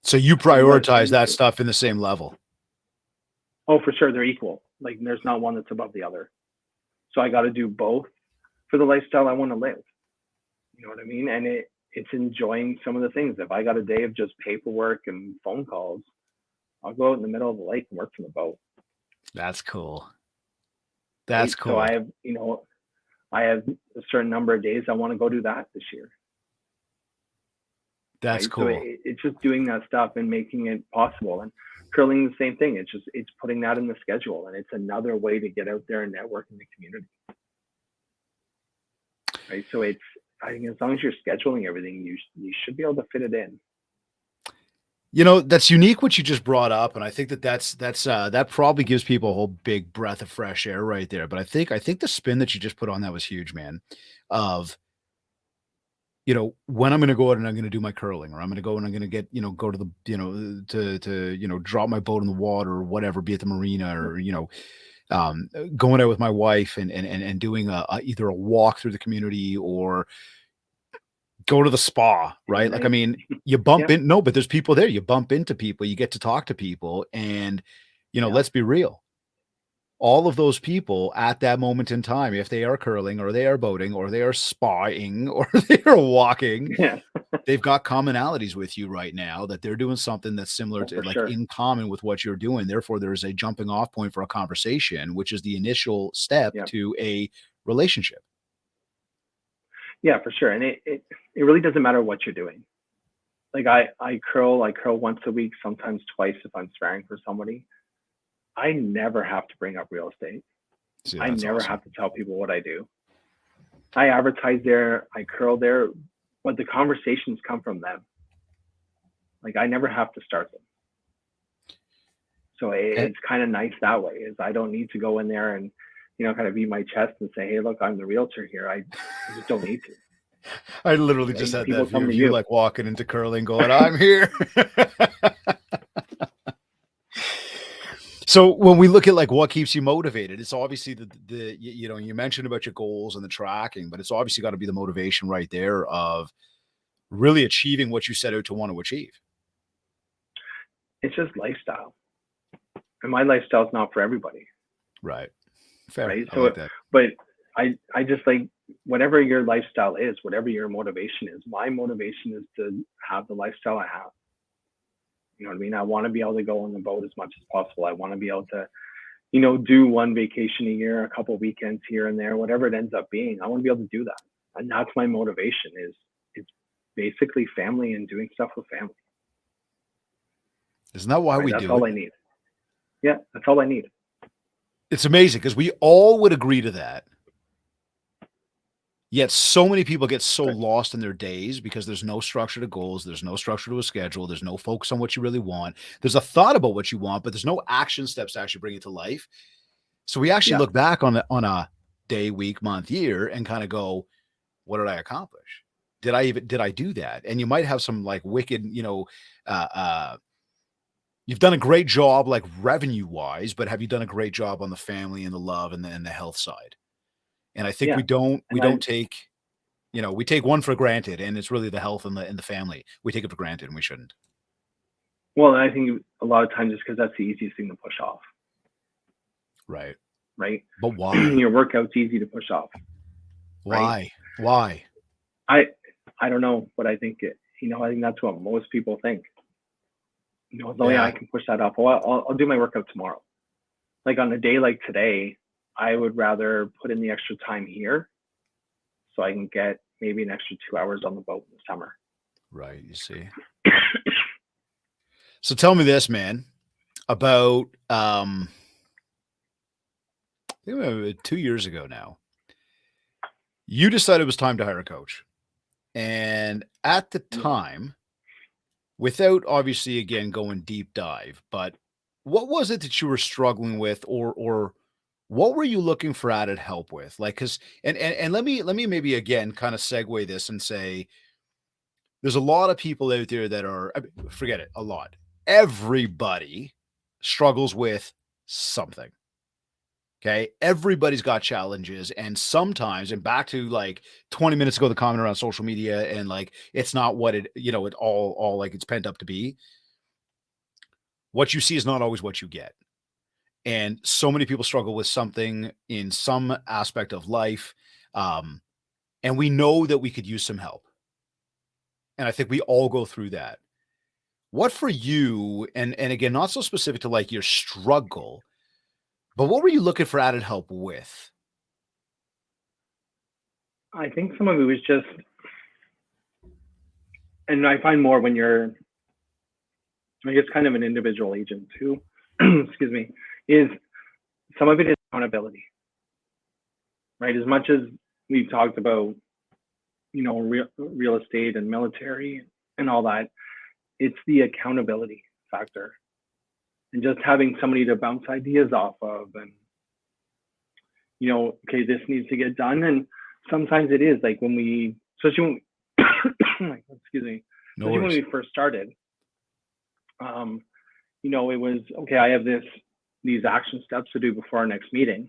Speaker 1: So you
Speaker 2: And what
Speaker 1: prioritize that stuff in the same level.
Speaker 2: Oh, for sure, they're equal. Like there's not one that's above the other. So I got to do both for the lifestyle I want to live. You know what I mean? And it's enjoying some of the things. If I got a day of just paperwork and phone calls, I'll go out in the middle of the lake and work from the boat.
Speaker 1: That's cool.
Speaker 2: Right?
Speaker 1: That's
Speaker 2: So
Speaker 1: cool.
Speaker 2: I have a certain number of days I want to go do that this year.
Speaker 1: That's
Speaker 2: Right? So
Speaker 1: cool.
Speaker 2: it's just doing that stuff and making it possible. And curling the same thing. It's putting that in the schedule, and it's another way to get out there and network in the community. Right? So I think as long as you're scheduling everything, you should be able to fit it in.
Speaker 1: That's unique what you just brought up, and I think that probably gives people a whole big breath of fresh air right there. But I think the spin that you just put on that was huge, man. Of when I'm going to go out and I'm going to do my curling, or I'm going to go and I'm going to get go to the to drop my boat in the water or whatever, be it the marina or going out with my wife and doing either a walk through the community or go to the spa,
Speaker 2: Date
Speaker 1: right? Like, I
Speaker 2: night.
Speaker 1: mean, you bump
Speaker 2: Yeah.
Speaker 1: in no, but there's people there. You bump into people, you get to talk to people, and,
Speaker 2: Yeah.
Speaker 1: let's be real. all of those people at that moment in time, if they are curling or they are boating or they are spying or they are walking,
Speaker 2: Yeah.
Speaker 1: they've got commonalities with you right now that they're doing something that's similar
Speaker 2: Oh,
Speaker 1: to
Speaker 2: for
Speaker 1: like
Speaker 2: sure.
Speaker 1: in common with what you're doing. Therefore, there's a jumping off point for a conversation, which is the initial step
Speaker 2: Yeah.
Speaker 1: to a relationship.
Speaker 2: Yeah, for sure. And it really doesn't matter what you're doing. Like I curl once a week, sometimes twice if I'm sparring for somebody. I never have to bring up real estate.
Speaker 1: See,
Speaker 2: I
Speaker 1: that's
Speaker 2: never
Speaker 1: awesome.
Speaker 2: have to tell people what I do. I advertise there, I curl there, but the conversations come from them. Like I never have to start them. So
Speaker 1: And
Speaker 2: it's kind of nice that way. Is I don't need to go in there and kind of beat my chest and say, hey, look, I'm the realtor here. I just don't need to.
Speaker 1: I literally just
Speaker 2: Right?
Speaker 1: had that
Speaker 2: People
Speaker 1: view
Speaker 2: come
Speaker 1: of
Speaker 2: to
Speaker 1: you
Speaker 2: you.
Speaker 1: like walking into curling going, I'm here. So when we look at like what keeps you motivated, it's obviously you mentioned about your goals and the tracking, but it's obviously got to be the motivation right there of really achieving what you set out to want to achieve.
Speaker 2: It's just lifestyle, and my lifestyle is not for everybody,
Speaker 1: Right. Fair.
Speaker 2: right?
Speaker 1: I
Speaker 2: So,
Speaker 1: like that.
Speaker 2: but I just like whatever your lifestyle is, whatever your motivation is. My motivation is to have the lifestyle I have. You know what I mean? I want to be able to go on the boat as much as possible. I want to be able to, do one vacation a year, a couple weekends here and there, whatever it ends up being. I want to be able to do that, and that's my motivation. Is it's basically family and doing stuff with family.
Speaker 1: Isn't that why
Speaker 2: Right?
Speaker 1: we
Speaker 2: That's
Speaker 1: do
Speaker 2: all
Speaker 1: it?
Speaker 2: I need. Yeah, that's all I need.
Speaker 1: It's amazing because we all would agree to that. Yet so many people get so
Speaker 2: But
Speaker 1: lost in their days because there's no structure to goals, there's no structure to a schedule, there's no focus on what you really want. There's a thought about what you want, but there's no action steps to actually bring it to life. So we actually
Speaker 2: yeah,
Speaker 1: look back on a day, week, month, year and kind of go, what did I accomplish? Did I do that? And you might have some like wicked, uh, uh, you've done a great job like revenue wise, but have you done a great job on the family and the love and the health side? And I think
Speaker 2: yeah,
Speaker 1: we
Speaker 2: and I
Speaker 1: don't take, we take one for granted, and it's really the health and the family. We take it for granted, and we shouldn't.
Speaker 2: well, I think a lot of times it's because that's the easiest thing to push off,
Speaker 1: Right.
Speaker 2: right?
Speaker 1: But why?
Speaker 2: Your workout's easy to push off, right?
Speaker 1: Why? Why?
Speaker 2: I I don't know, but I think I think that's what most people think. Oh yeah,
Speaker 1: Yeah.
Speaker 2: I can push that off. Well, I'll do my workout tomorrow. Like on a day like today, I would rather put in the extra time here so I can get maybe an extra 2 hours on the boat in the summer.
Speaker 1: Right. You see. So tell me this, man, about I think about 2 years ago now. You decided it was time to hire a coach. And at the
Speaker 2: Yeah,
Speaker 1: time, without obviously again going deep dive, but what was it that you were struggling with or what were you looking for added help with? Like cuz and let me maybe again kind of segue this and say there's a lot of people out there that are forget it, a lot. Everybody struggles with something. Okay. Everybody's got challenges. And sometimes, and back to like 20 minutes ago, the comment around social media and like it's not what it all like it's pent up to be. What you see is not always what you get. And so many people struggle with something in some aspect of life. Um, and we know that we could use some help. And I think we all go through that. What for you, and again, not so specific to like your struggle, but what were you looking for added help with?
Speaker 2: I think some of it was just, and I find more when you're, I guess, kind of an individual agent too. Excuse me, is some of it is accountability, right? As much as we've talked about, real estate and military and all that, it's the accountability factor and just having somebody to bounce ideas off of and okay, this needs to get done. And sometimes it is like when we, especially when, excuse me,
Speaker 1: No
Speaker 2: especially when
Speaker 1: worries.
Speaker 2: we first started, it was okay. I have these action steps to do before our next meeting.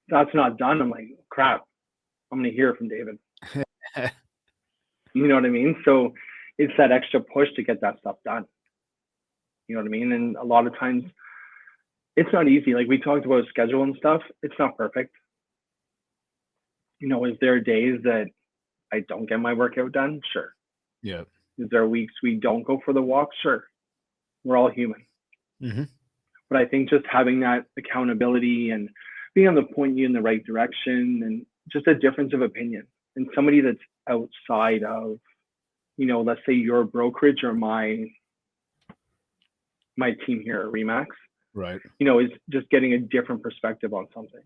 Speaker 2: That's not done. I'm like, crap. I'm going to hear from David. You know what I mean? So it's that extra push to get that stuff done. You know what I mean? And a lot of times it's not easy. Like we talked about schedule and stuff. It's not perfect. Is there days that I don't get my workout done? Sure.
Speaker 1: Yeah.
Speaker 2: Is there weeks we don't go for the walk? Sure. We're all human.
Speaker 1: Mm-hmm.
Speaker 2: But I think just having that accountability and being able to point you in the right direction and just a difference of opinion and somebody that's outside of, let's say your brokerage or my team here at Remax,
Speaker 1: Right.
Speaker 2: is just getting a different perspective on something.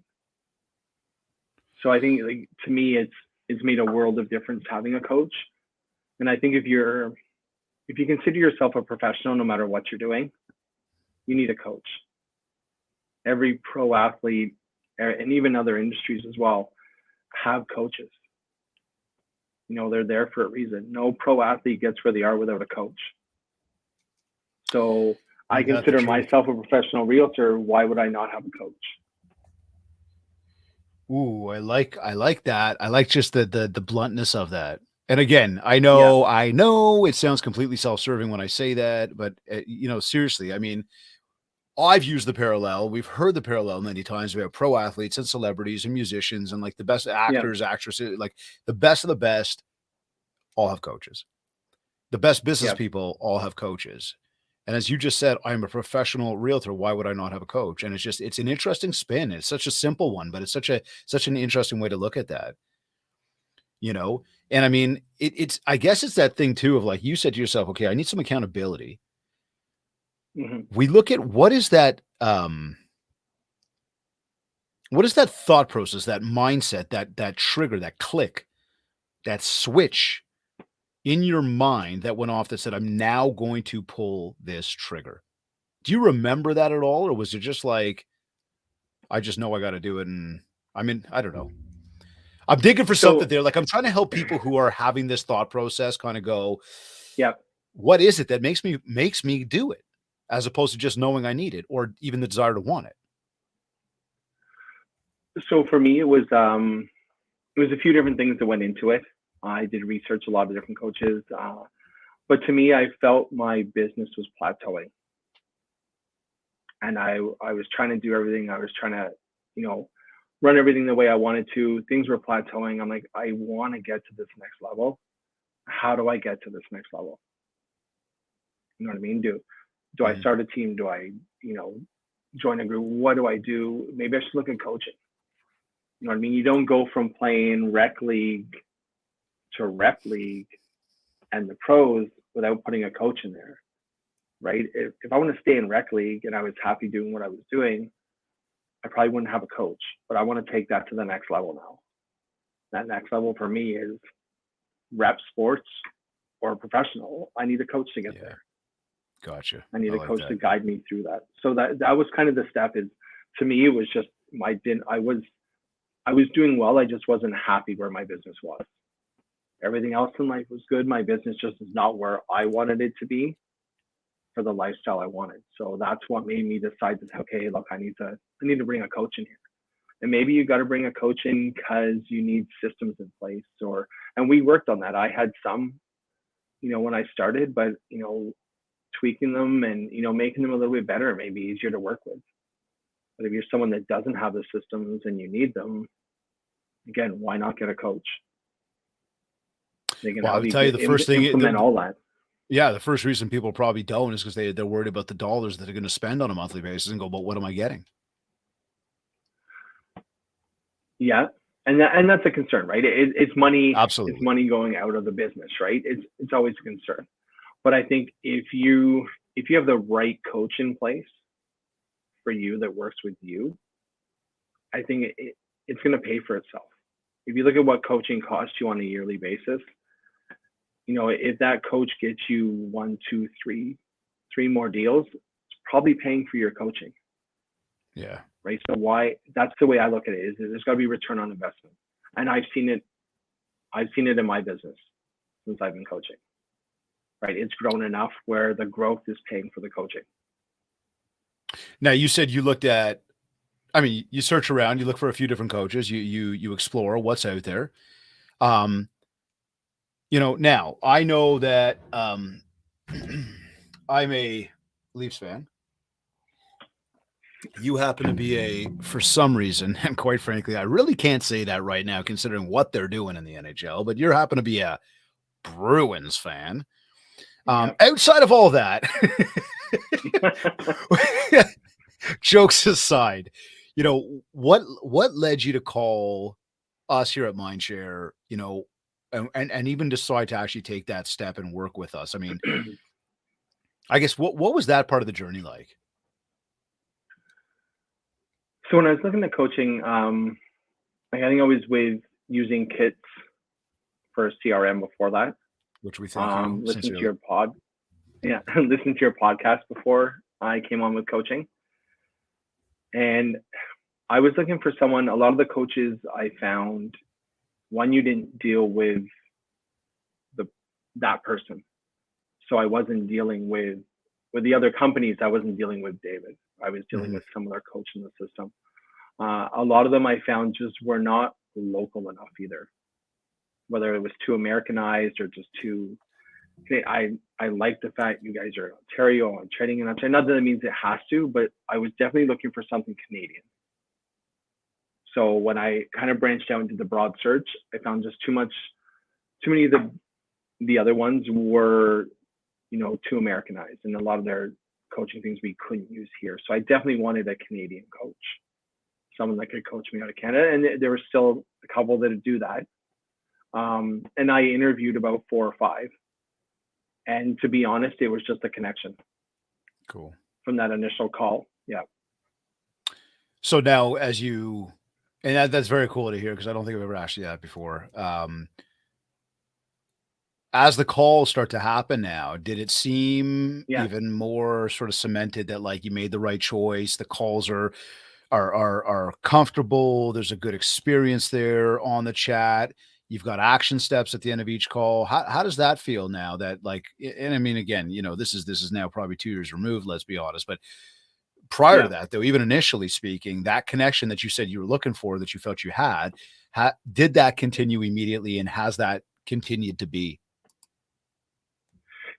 Speaker 2: So I think like, to me, it's made a world of difference having a coach. And I think if you consider yourself a professional, no matter what you're doing, you need a coach. Every pro athlete and even other industries as well have coaches. They're there for a reason. No pro athlete gets where they are without a coach. So I
Speaker 1: Ain't that the
Speaker 2: consider
Speaker 1: truth?
Speaker 2: myself a professional realtor. Why would I not have a coach?
Speaker 1: Ooh, I like that. I like just the bluntness of that. And again,
Speaker 2: Yeah,
Speaker 1: I know it sounds completely self-serving when I say that, but seriously, I mean, I've used the parallel. We've heard the parallel many times. We have pro athletes and celebrities and musicians and like the best
Speaker 2: yeah,
Speaker 1: actors, actresses, like the best of the best all have coaches. The best business
Speaker 2: yeah.
Speaker 1: people all have coaches. And as you just said, I'm a professional realtor. Why would I not have a coach? And it's an interesting spin. It's such a simple one, but it's such an interesting way to look at that, you know? And I mean, it's I guess it's that thing too of like you said to yourself, okay, I need some accountability.
Speaker 2: Hmm.
Speaker 1: We look at what is that thought process, that mindset, that trigger, that click, that switch in your mind that went off that said, I'm now going to pull this trigger? Do you remember that at all? Or was it just like, I just know I got to do it? And I mean, I don't know. I'm digging for something
Speaker 2: So
Speaker 1: there. Like I'm trying to help people who are having this thought process kind of go,
Speaker 2: yeah.
Speaker 1: what is it that makes me do it? As opposed to just knowing I need it or even the desire to want it.
Speaker 2: So for me, it was a few different things that went into it. I did research a lot of different coaches, but to me, I felt my business was plateauing, and I was trying to do everything. I was trying to, you know, run everything the way I wanted to. Things were plateauing. I'm like, I want to get to this next level. How do I get to this next level? You know what I mean? Do I
Speaker 1: Mhm.
Speaker 2: start a team? Do I, join a group? What do I do? Maybe I should look at coaching. You know what I mean? You don't go from playing rec league to rep league and the pros without putting a coach in there, right? If I want to stay in rec league and I was happy doing what I was doing, I probably wouldn't have a coach. But I want to take that to the next level now. That next level for me is rep sports or professional. I need a coach to get
Speaker 1: Yeah.
Speaker 2: there.
Speaker 1: Gotcha.
Speaker 2: I need
Speaker 1: I
Speaker 2: a
Speaker 1: like
Speaker 2: coach to
Speaker 1: that.
Speaker 2: guide me through that. So that was kind of the step. Is to me it was just I was doing well. I just wasn't happy where my business was. Everything else in life was good. My business just is not where I wanted it to be for the lifestyle I wanted. So that's what made me decide to say, okay, look, I need to bring a coach in here. And maybe you got to bring a coach in because you need systems in place and we worked on that. I had some, when I started, but tweaking them and making them a little bit better, maybe easier to work with. But if you're someone that doesn't have the systems and you need them, again, why not get a coach? They can
Speaker 1: Well, I
Speaker 2: help
Speaker 1: would
Speaker 2: you
Speaker 1: tell you the first thing,
Speaker 2: implement all that.
Speaker 1: yeah, the first reason people probably don't is because they're worried about the dollars that they're going to spend on a monthly basis and go, but what am I getting?
Speaker 2: Yeah, and that's a concern, right? It's money. It's
Speaker 1: Absolutely.
Speaker 2: money going out of the business, right? It's always a concern. But I think if you have the right coach in place for you that works with you, I think it's going to pay for itself. If you look at what coaching costs you on a yearly basis, if that coach gets you one, two, three more deals, it's probably paying for your coaching,
Speaker 1: Yeah.
Speaker 2: right? So why? That's the way I look at it. Is there's got to be return on investment, and I've seen it. I've seen it in my business since I've been coaching. Right, it's grown enough where the growth is paying for the coaching.
Speaker 1: Now you said you looked at, I mean, you search around, you look for a few different coaches, you explore what's out there. Um, now I know that I'm a Leafs fan. You happen to be for some reason, and quite frankly, I really can't say that right now considering what they're doing in the NHL, but you happen to be a Bruins fan.
Speaker 2: Yeah.
Speaker 1: Outside of all that, jokes aside, what led you to call us here at Mindshare, and even decide to actually take that step and work with us? I mean, I guess what was that part of the journey like?
Speaker 2: So when I was looking at coaching, like I think I was with using kits for CRM before that.
Speaker 1: Which we thank you
Speaker 2: Listen to
Speaker 1: sincerely.
Speaker 2: your yeah, listen to your podcast before I came on with coaching. And I was looking for someone, a lot of the coaches I found, one, you didn't deal with the that person. So I wasn't dealing with the other companies, I wasn't dealing with David. I was dealing
Speaker 1: Mhm.
Speaker 2: with some other coach in the system. A lot of them I found just were not local enough either, whether it was too Americanized or just too. Okay, I like the fact you guys are in Ontario and trading in Ontario. Not that it means it has to, but I was definitely looking for something Canadian. So when I kind of branched out into the broad search, I found just too many of the other ones were, too Americanized, and a lot of their coaching things we couldn't use here. So I definitely wanted a Canadian coach, someone that could coach me out of Canada, and there were still a couple that would do that. And I interviewed about four or five, and to be honest, it was just a connection
Speaker 1: Cool.
Speaker 2: from that initial call. Yeah,
Speaker 1: So now, and that's very cool to hear because I don't think I've ever asked you that before. As the calls start to happen now, did it seem
Speaker 2: yeah,
Speaker 1: even more sort of cemented that like you made the right choice? The calls are comfortable. There's a good experience there on the chat. You've got action steps at the end of each call. How does that feel now that like, and I mean, again, this is now probably 2 years removed, let's be honest, but prior to
Speaker 2: yeah,
Speaker 1: that though, even initially speaking, that connection that you said you were looking for, that you felt you had, did that continue immediately? And has that continued to be?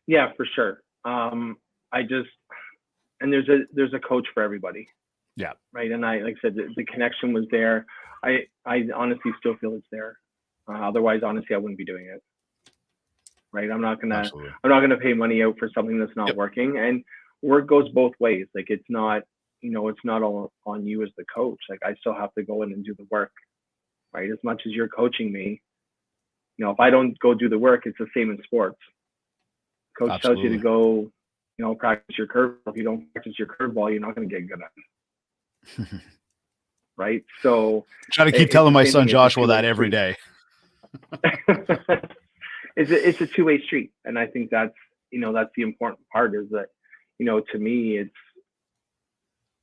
Speaker 2: yeah, for sure. I just and there's a coach for everybody,
Speaker 1: Yeah,
Speaker 2: right? And I like I said, the connection was there. I honestly still feel it's there. Otherwise, honestly, I wouldn't be doing it. Right?
Speaker 1: absolutely.
Speaker 2: I'm not gonna pay money out for something that's not
Speaker 1: Yep.
Speaker 2: working. And work goes both ways. Like it's not, it's not all on you as the coach. Like I still have to go in and do the work, right? As much as you're coaching me, if I don't go do the work, it's the same in sports. Coach tells you to
Speaker 1: Absolutely.
Speaker 2: go, practice your curve. If you don't practice your curveball, you're not going to get good at it, right? So
Speaker 1: Try to keep
Speaker 2: it's
Speaker 1: telling
Speaker 2: the
Speaker 1: my
Speaker 2: same
Speaker 1: son
Speaker 2: thing. It's a
Speaker 1: Joshua
Speaker 2: two-way
Speaker 1: that every
Speaker 2: street.
Speaker 1: day.
Speaker 2: It's a two-way street, and I think that's the important part is that, to me, it's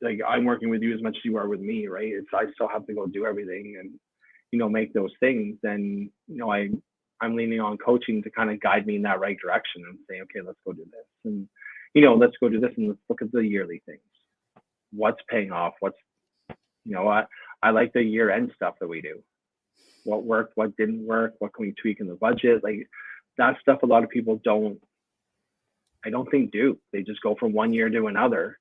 Speaker 2: like I'm working with you as much as you are with me, right? It's I still have to go do everything and make those things, and I'm leaning on coaching to kind of guide me in that right direction and say, okay, let's go do this, and let's go do this, and let's look at the yearly things. What's paying off? I like the year end stuff that we do. What worked? What didn't work? What can we tweak in the budget? Like that stuff, a lot of people don't. I don't think do. They just go from one year to another,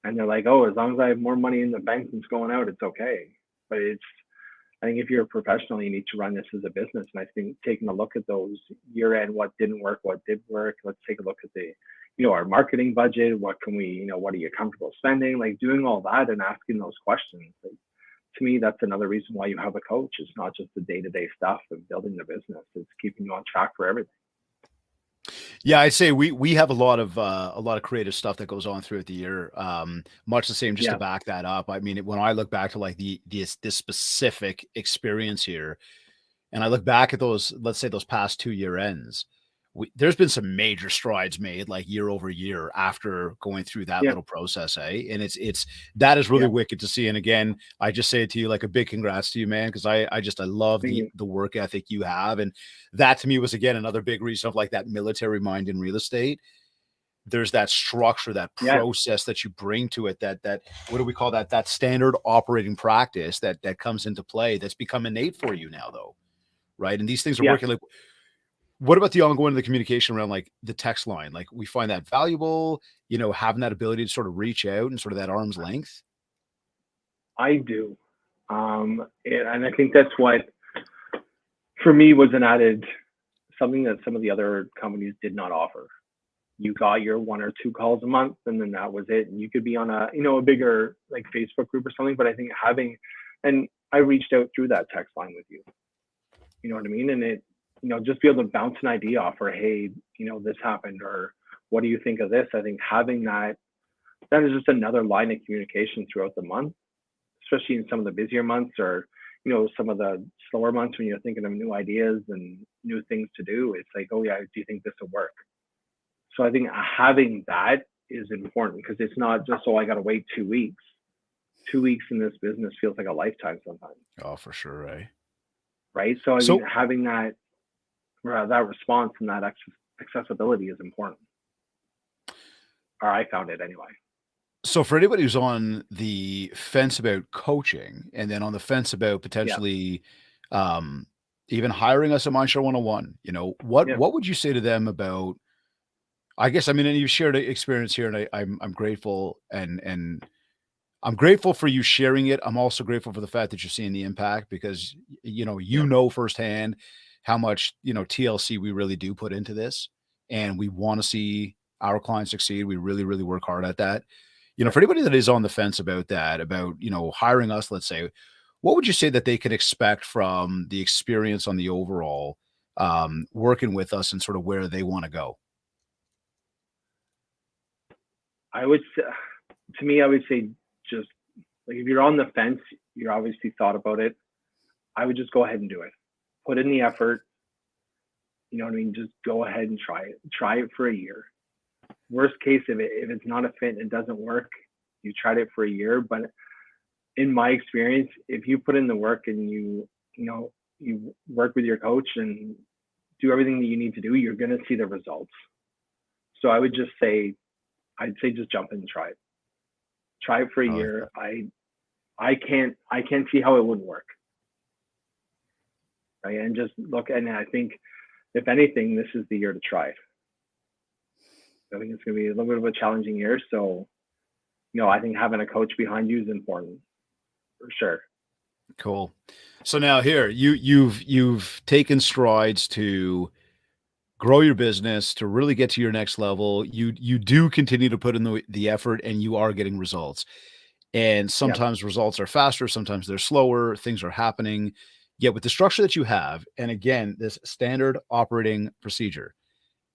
Speaker 2: and they're like, oh, as long as I have more money in the bank than's going out, it's okay. But I think if you're a professional, you need to run this as a business. And I think taking a look at those year end, what didn't work, what did work. Let's take a look at our marketing budget. What can we, what are you comfortable spending? Like doing all that and asking those questions. Like, to me, that's another reason why you have a coach. It's not just the day to day stuff of building the business. It's keeping you on track for everything.
Speaker 1: Yeah, I'd say we have a lot of creative stuff that goes on throughout the year. Much the same, just to
Speaker 2: Yeah.
Speaker 1: back that up. I mean, when I look back to like this specific experience here, and I look back at those, let's say those past 2 year ends, there's been some major strides made like year over year after going through that
Speaker 2: Yeah.
Speaker 1: little process, eh? And it's that is really
Speaker 2: Yeah.
Speaker 1: wicked to see. And again, I just say it to you like a big congrats to you, man, because I love
Speaker 2: Thank you.
Speaker 1: the work ethic you have, and that to me was again another big reason of like that military mind in real estate. There's that structure, that
Speaker 2: Yeah.
Speaker 1: process that you bring to it, that what do we call that? That standard operating practice that comes into play that's become innate for you now, though, right? And these things are
Speaker 2: Yeah.
Speaker 1: working. Like, what about the ongoing the communication around like the text line? Like we find that valuable, having that ability to sort of reach out and sort of that arm's length.
Speaker 2: I do. And I think that's what, for me, was an added something that some of the other companies did not offer. You got your one or two calls a month, and then that was it. And you could be on a, a bigger like Facebook group or something. But I think having, and I reached out through that text line with you. You know what I mean? And it, just be able to bounce an idea off, or hey, this happened, or what do you think of this? I think having that is just another line of communication throughout the month, especially in some of the busier months, or some of the slower months when you're thinking of new ideas and new things to do. It's like, oh yeah, do you think this will work? So I think having that is important, because it's not just, oh, I got to wait 2 weeks. 2 weeks in this business feels like a lifetime sometimes,
Speaker 1: Oh, for sure, eh?
Speaker 2: right? So I think
Speaker 1: So
Speaker 2: having that response and that accessibility is important, or I found it anyway.
Speaker 1: so for anybody who's on the fence about coaching and then on the fence about
Speaker 2: Yeah,
Speaker 1: potentially, um, even hiring us at Mindshare 101, what
Speaker 2: yeah,
Speaker 1: what would you say to them about I guess, I mean, and you've shared a experience here, and I'm grateful and I'm grateful for you sharing it. I'm also grateful for the fact that you're seeing the impact because,
Speaker 2: yeah,
Speaker 1: firsthand how much, TLC we really do put into this, and we wanna see our clients succeed. We really, really work hard at that.
Speaker 2: yeah.
Speaker 1: For anybody that is on the fence about that, about, hiring us, let's say, what would you say that they could expect from the experience on the overall, working with us and sort of where they wanna go?
Speaker 2: I would say, to me, I would say, just like, if you're on the fence, you're obviously thought about it. I would just go ahead and do it. Put in the effort. You know what I mean? Just go ahead and try it. Try it for a year. Worst case, if it's not a fit and it doesn't work, you tried it for a year. But in my experience, if you put in the work and you work with your coach and do everything that you need to do, you're gonna see the results. So I would just say, I'd say just jump in and try it. Try it for a
Speaker 1: I like
Speaker 2: year.
Speaker 1: that.
Speaker 2: I can't see how it wouldn't work. Right. And just look, and I think, if anything, this is the year to try it. I think it's gonna be a little bit of a challenging year. So, I think having a coach behind you is important for sure.
Speaker 1: Cool. So now here, you've taken strides to grow your business, to really get to your next level. You do continue to put in the effort and you are getting results. And
Speaker 2: Yeah.
Speaker 1: sometimes results are faster, sometimes they're slower, things are happening. Yet with the structure that you have, and again, this standard operating procedure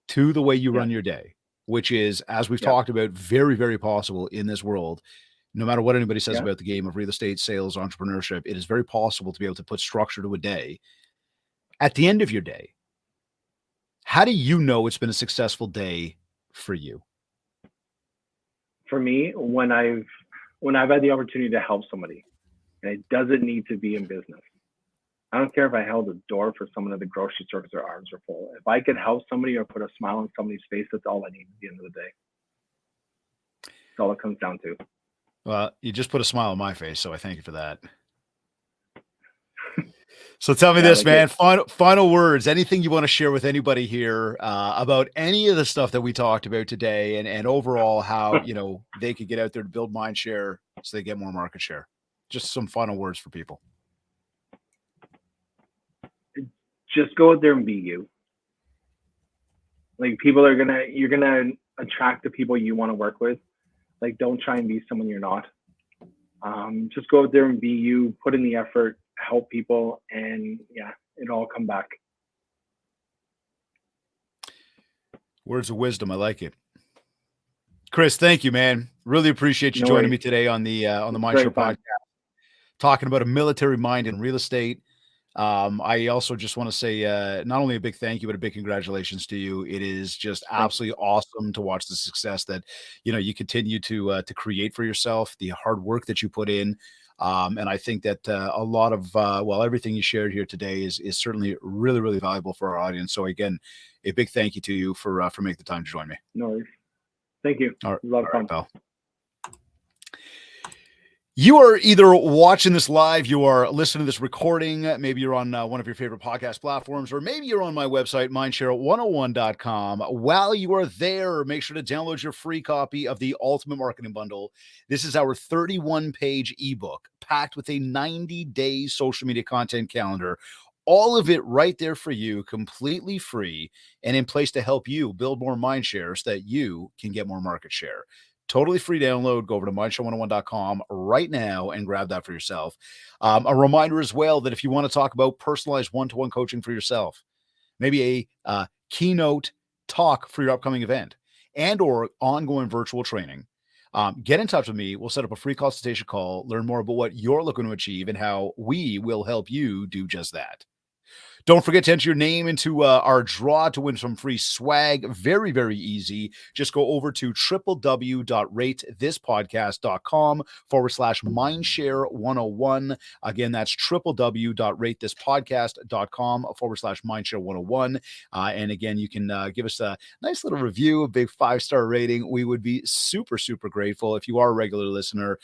Speaker 1: to the way you
Speaker 2: Yeah.
Speaker 1: run your day, which is, as we've
Speaker 2: Yeah.
Speaker 1: talked about, very, very possible in this world. No matter what anybody says
Speaker 2: Yeah.
Speaker 1: about the game of real estate, sales, entrepreneurship, it is very possible to be able to put structure to a day. At the end of your day, how do you know it's been a successful day for you?
Speaker 2: For me, when I've had the opportunity to help somebody, and it doesn't need to be in business. I don't care if I held a door for someone at the grocery store because their arms were full. If I could help somebody or put a smile on somebody's face, that's all I need at the end of the day. That's all it comes down to.
Speaker 1: Well, you just put a smile on my face, so I thank you for that. So tell me
Speaker 2: Yeah,
Speaker 1: this,
Speaker 2: like it.
Speaker 1: man. Final words. Anything you want to share with anybody here about any of the stuff that we talked about today, and overall how they could get out there to build mind share so they get more market share. Just some final words for people.
Speaker 2: Just go out there and be you. Like, you're gonna attract the people you want to work with. Like, don't try and be someone you're not. Just go out there and be you. Put in the effort, help people, and yeah, it'll all come back.
Speaker 1: Words of wisdom. I like it. Chris, thank you, man. Really appreciate you
Speaker 2: No
Speaker 1: joining
Speaker 2: worries.
Speaker 1: me today on the
Speaker 2: It's
Speaker 1: Mindshare
Speaker 2: very fun.
Speaker 1: podcast, talking about a military mind in real estate. I also just want to say not only a big thank you, but a big congratulations to you. It is just
Speaker 2: Thank you.
Speaker 1: absolutely awesome to watch the success that you continue to create for yourself, the hard work that you put in. And I think that a lot of everything you shared here today is certainly really, really valuable for our audience. So again, a big thank you to you for making the time to join me.
Speaker 2: No worries. Thank you. It
Speaker 1: All right,
Speaker 2: was a lot
Speaker 1: all
Speaker 2: of
Speaker 1: right,
Speaker 2: fun.
Speaker 1: pal. You are either watching this live, you are listening to this recording, maybe you're on one of your favorite podcast platforms, or maybe you're on my website, mindshare101.com. While you are there, make sure to download your free copy of the Ultimate Marketing Bundle. This is our 31-page ebook packed with a 90-day social media content calendar. All of it right there for you, completely free and in place to help you build more mind share so that you can get more market share. Totally free download. Go over to mindshare101.com right now and grab that for yourself. A reminder as well that if you want to talk about personalized one-to-one coaching for yourself, maybe a keynote talk for your upcoming event and or ongoing virtual training, get in touch with me. We'll set up a free consultation call, learn more about what you're looking to achieve and how we will help you do just that. Don't forget to enter your name into our draw to win some free swag. Very, very easy. Just go over to www.ratethispodcast.com/mindshare101. Again, that's www.ratethispodcast.com/mindshare101. And again, you can give us a nice little review, a big 5-star rating. We would be super, super grateful. If you are a regular listener,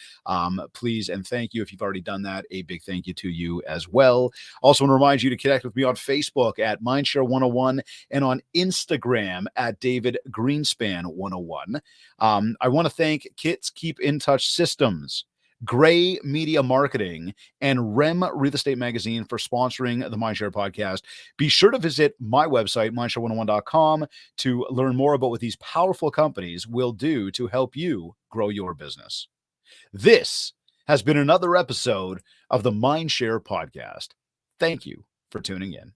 Speaker 1: please and thank you. If you've already done that, a big thank you to you as well. Also want to remind you to connect with me on Facebook at Mindshare101 and on Instagram at David Greenspan101. I want to thank Kits Keep in Touch Systems, Gray Media Marketing, and REM Real Estate Magazine for sponsoring the Mindshare podcast. Be sure to visit my website, mindshare101.com, to learn more about what these powerful companies will do to help you grow your business. This has been another episode of the Mindshare podcast. Thank you for tuning in.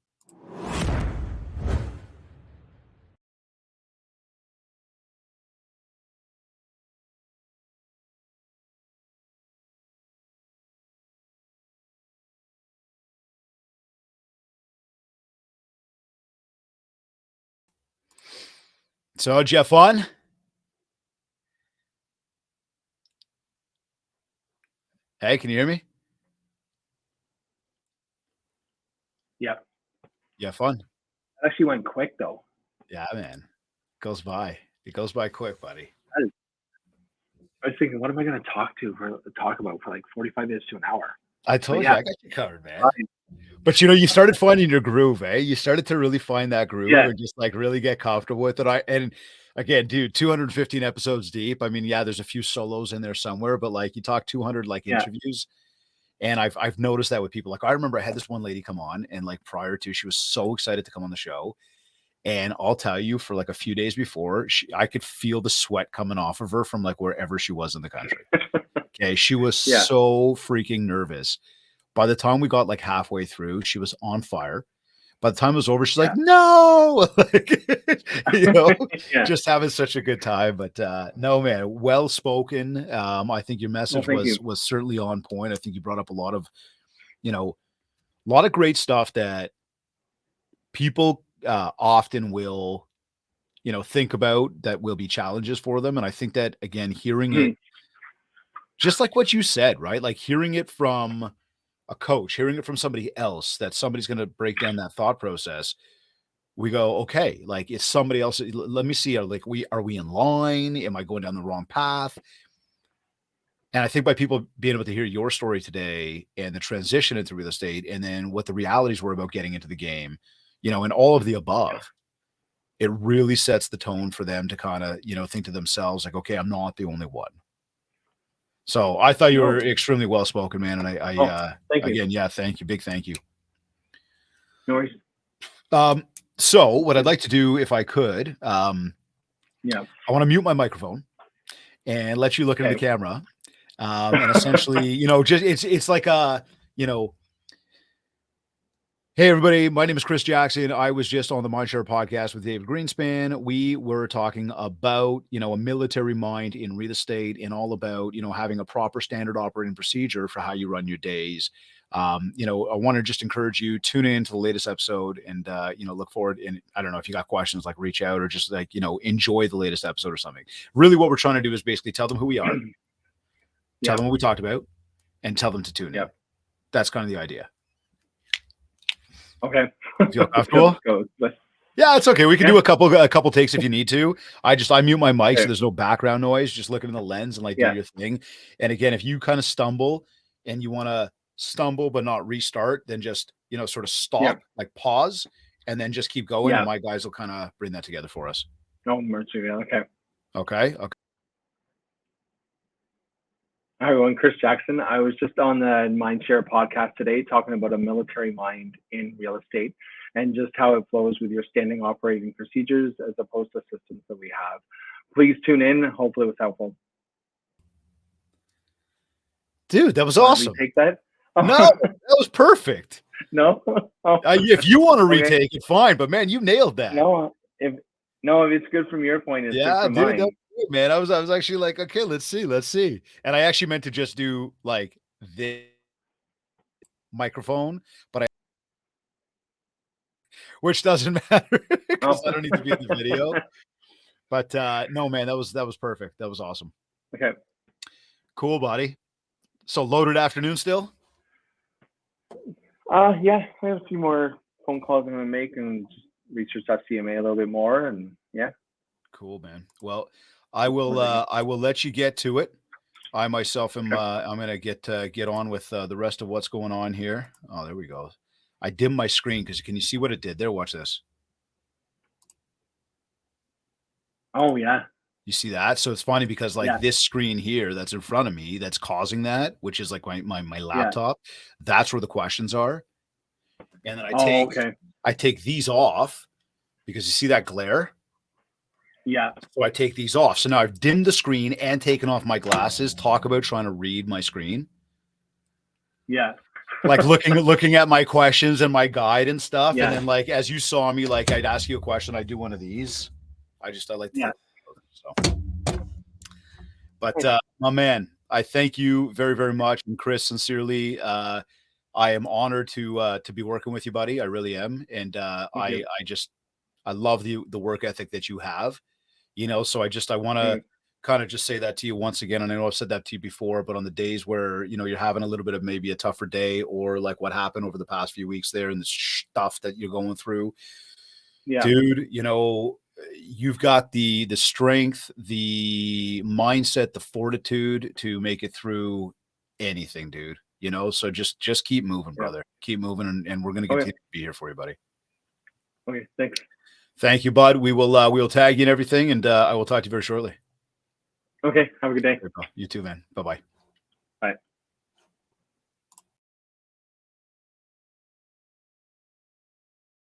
Speaker 1: So, did you have fun? Hey, can you hear me?
Speaker 2: Yep.
Speaker 1: You have fun?
Speaker 2: It actually went quick though.
Speaker 1: Yeah, man. It goes by. It goes by quick, buddy.
Speaker 2: I was thinking, what am I going to talk about for like 45 minutes to an hour?
Speaker 1: I told you,
Speaker 2: Yeah,
Speaker 1: I got you covered, man. But you started finding your groove, eh? You started to really find that groove
Speaker 2: yeah,
Speaker 1: and just like really get comfortable with it. And again, dude, 215 episodes deep. I mean, yeah, there's a few solos in there somewhere, but like you talk 200 like
Speaker 2: yeah,
Speaker 1: interviews. And I've noticed that with people. Like I remember I had this one lady come on, and like prior to, she was so excited to come on the show. And I'll tell you, for like a few days before, I could feel the sweat coming off of her from like wherever she was in the country. Okay, she was
Speaker 2: yeah.
Speaker 1: so freaking nervous. By the time we got like halfway through, she was on fire. By the time it was over, she's like,
Speaker 2: Yeah.
Speaker 1: "No," like,
Speaker 2: Yeah.
Speaker 1: just having such a good time. But no, man, well spoken. I think your
Speaker 2: Well,
Speaker 1: message
Speaker 2: thank you.
Speaker 1: was certainly on point. I think you brought up a lot of, a lot of great stuff that people often will, think about that will be challenges for them. And I think that again, hearing it,
Speaker 2: Mhm.
Speaker 1: just like what you said, right? Like hearing it from a coach, hearing it from somebody else, that somebody's going to break down that thought process. We go, okay, like it's somebody else. Let me see. Like are we in line? Am I going down the wrong path? And I think by people being able to hear your story today and the transition into real estate and then what the realities were about getting into the game, and all of the above, it really sets the tone for them to kind of, think to themselves like, okay, I'm not the only one. So I thought you
Speaker 2: No.
Speaker 1: were extremely well spoken, man. And
Speaker 2: Oh, thank you.
Speaker 1: again, yeah, thank you. Big thank you.
Speaker 2: No worries.
Speaker 1: So what I'd like to do, if I could,
Speaker 2: Yeah.
Speaker 1: I want to mute my microphone and let you look into the
Speaker 2: Okay.
Speaker 1: camera. And essentially, just it's like you know, hey everybody, my name is Chris Jackson. I was just on the Mindshare podcast with David Greenspan. We were talking about, a military mind in real estate and all about, having a proper standard operating procedure for how you run your days. I want to just encourage you, tune in to the latest episode and, look forward. And I don't know if you got questions, like reach out or just like, enjoy the latest episode or something. Really what we're trying to do is basically tell them who we are, tell
Speaker 2: Yeah.
Speaker 1: them what we talked about, and tell them to tune in.
Speaker 2: Yep.
Speaker 1: That's kind of the idea.
Speaker 2: Okay.
Speaker 1: Feel
Speaker 2: Let's go.
Speaker 1: comfortable?
Speaker 2: Let's go.
Speaker 1: Yeah, it's okay. We can
Speaker 2: Yeah.
Speaker 1: do a couple takes if you need to. I mute my mic so
Speaker 2: Okay.
Speaker 1: there's no background noise. Just look in the lens and like do
Speaker 2: Yeah.
Speaker 1: your thing. And again, if you kind of stumble and you want to stumble but not restart, then just sort of
Speaker 2: Yeah.
Speaker 1: stop, like pause, and then just keep going. And
Speaker 2: Yeah.
Speaker 1: my guys will kind of bring that together for us.
Speaker 2: No mercy. Yeah. Okay.
Speaker 1: Okay. Okay.
Speaker 2: Hi, everyone. Chris Jackson. I was just on the Mindshare podcast today talking about a military mind in real estate and just how it flows with your standing operating procedures as opposed to systems that we have. Please tune in. Hopefully, it was helpful.
Speaker 1: Dude, that was
Speaker 2: Want to
Speaker 1: awesome.
Speaker 2: retake that?
Speaker 1: No, that was perfect.
Speaker 2: No? Oh,
Speaker 1: If you want to
Speaker 2: okay.
Speaker 1: retake it, fine. But man, you nailed that.
Speaker 2: No, if it's good from your point, it's good
Speaker 1: Yeah,
Speaker 2: from
Speaker 1: dude, that
Speaker 2: mine.
Speaker 1: was good, man. I was actually like, okay, let's see. And I actually meant to just do like this microphone, but which doesn't matter because
Speaker 2: Oh,
Speaker 1: I don't need to be in the video. But no, man, that was perfect. That was awesome.
Speaker 2: okay.
Speaker 1: Cool, buddy. So loaded afternoon still?
Speaker 2: Yeah, I have a few more phone calls I'm gonna make and just research that CMA a little bit more, and yeah,
Speaker 1: Cool, man. Well, I
Speaker 2: that's
Speaker 1: will
Speaker 2: what I need.
Speaker 1: I will let you get to it. I myself am
Speaker 2: Okay.
Speaker 1: I'm gonna get on with the rest of what's going on here. Oh, there we go. I dimmed my screen because can you see what it did there? Watch this.
Speaker 2: Oh yeah,
Speaker 1: You see that? So it's funny because like
Speaker 2: yeah,
Speaker 1: this screen here that's in front of me that's causing that, which is like my
Speaker 2: yeah.
Speaker 1: laptop, that's where the questions are. And then
Speaker 2: Oh, okay.
Speaker 1: I take these off because you see that glare?
Speaker 2: Yeah,
Speaker 1: So I take these off. So now I've dimmed the screen and taken off my glasses. Talk about trying to read my screen.
Speaker 2: yeah,
Speaker 1: Like looking at my questions and my guide and stuff. And
Speaker 2: yeah,
Speaker 1: then like as you saw me, like I'd ask you a question, I do one of these. I like to
Speaker 2: yeah.
Speaker 1: think so. But my man, I thank you very, very much. And Chris, sincerely, I am honored to be working with you, buddy. I really am. And
Speaker 2: Thank you.
Speaker 1: I love the work ethic that you have. So I want to
Speaker 2: Mm,
Speaker 1: kind of just say that to you once again. And I know I've said that to you before, but on the days where, you're having a little bit of maybe a tougher day or like what happened over the past few weeks there and the stuff that you're going through,
Speaker 2: yeah.
Speaker 1: dude, you've got the strength, the mindset, the fortitude to make it through anything, dude. So just keep moving,
Speaker 2: Yeah.
Speaker 1: brother. Keep moving, and we're gonna
Speaker 2: Okay.
Speaker 1: continue to be here for you, buddy.
Speaker 2: Okay. Thanks.
Speaker 1: Thank you, bud. We will tag you and everything, and I will talk to you very shortly.
Speaker 2: Okay. Have a good day.
Speaker 1: You too, man. Bye bye.
Speaker 2: Bye.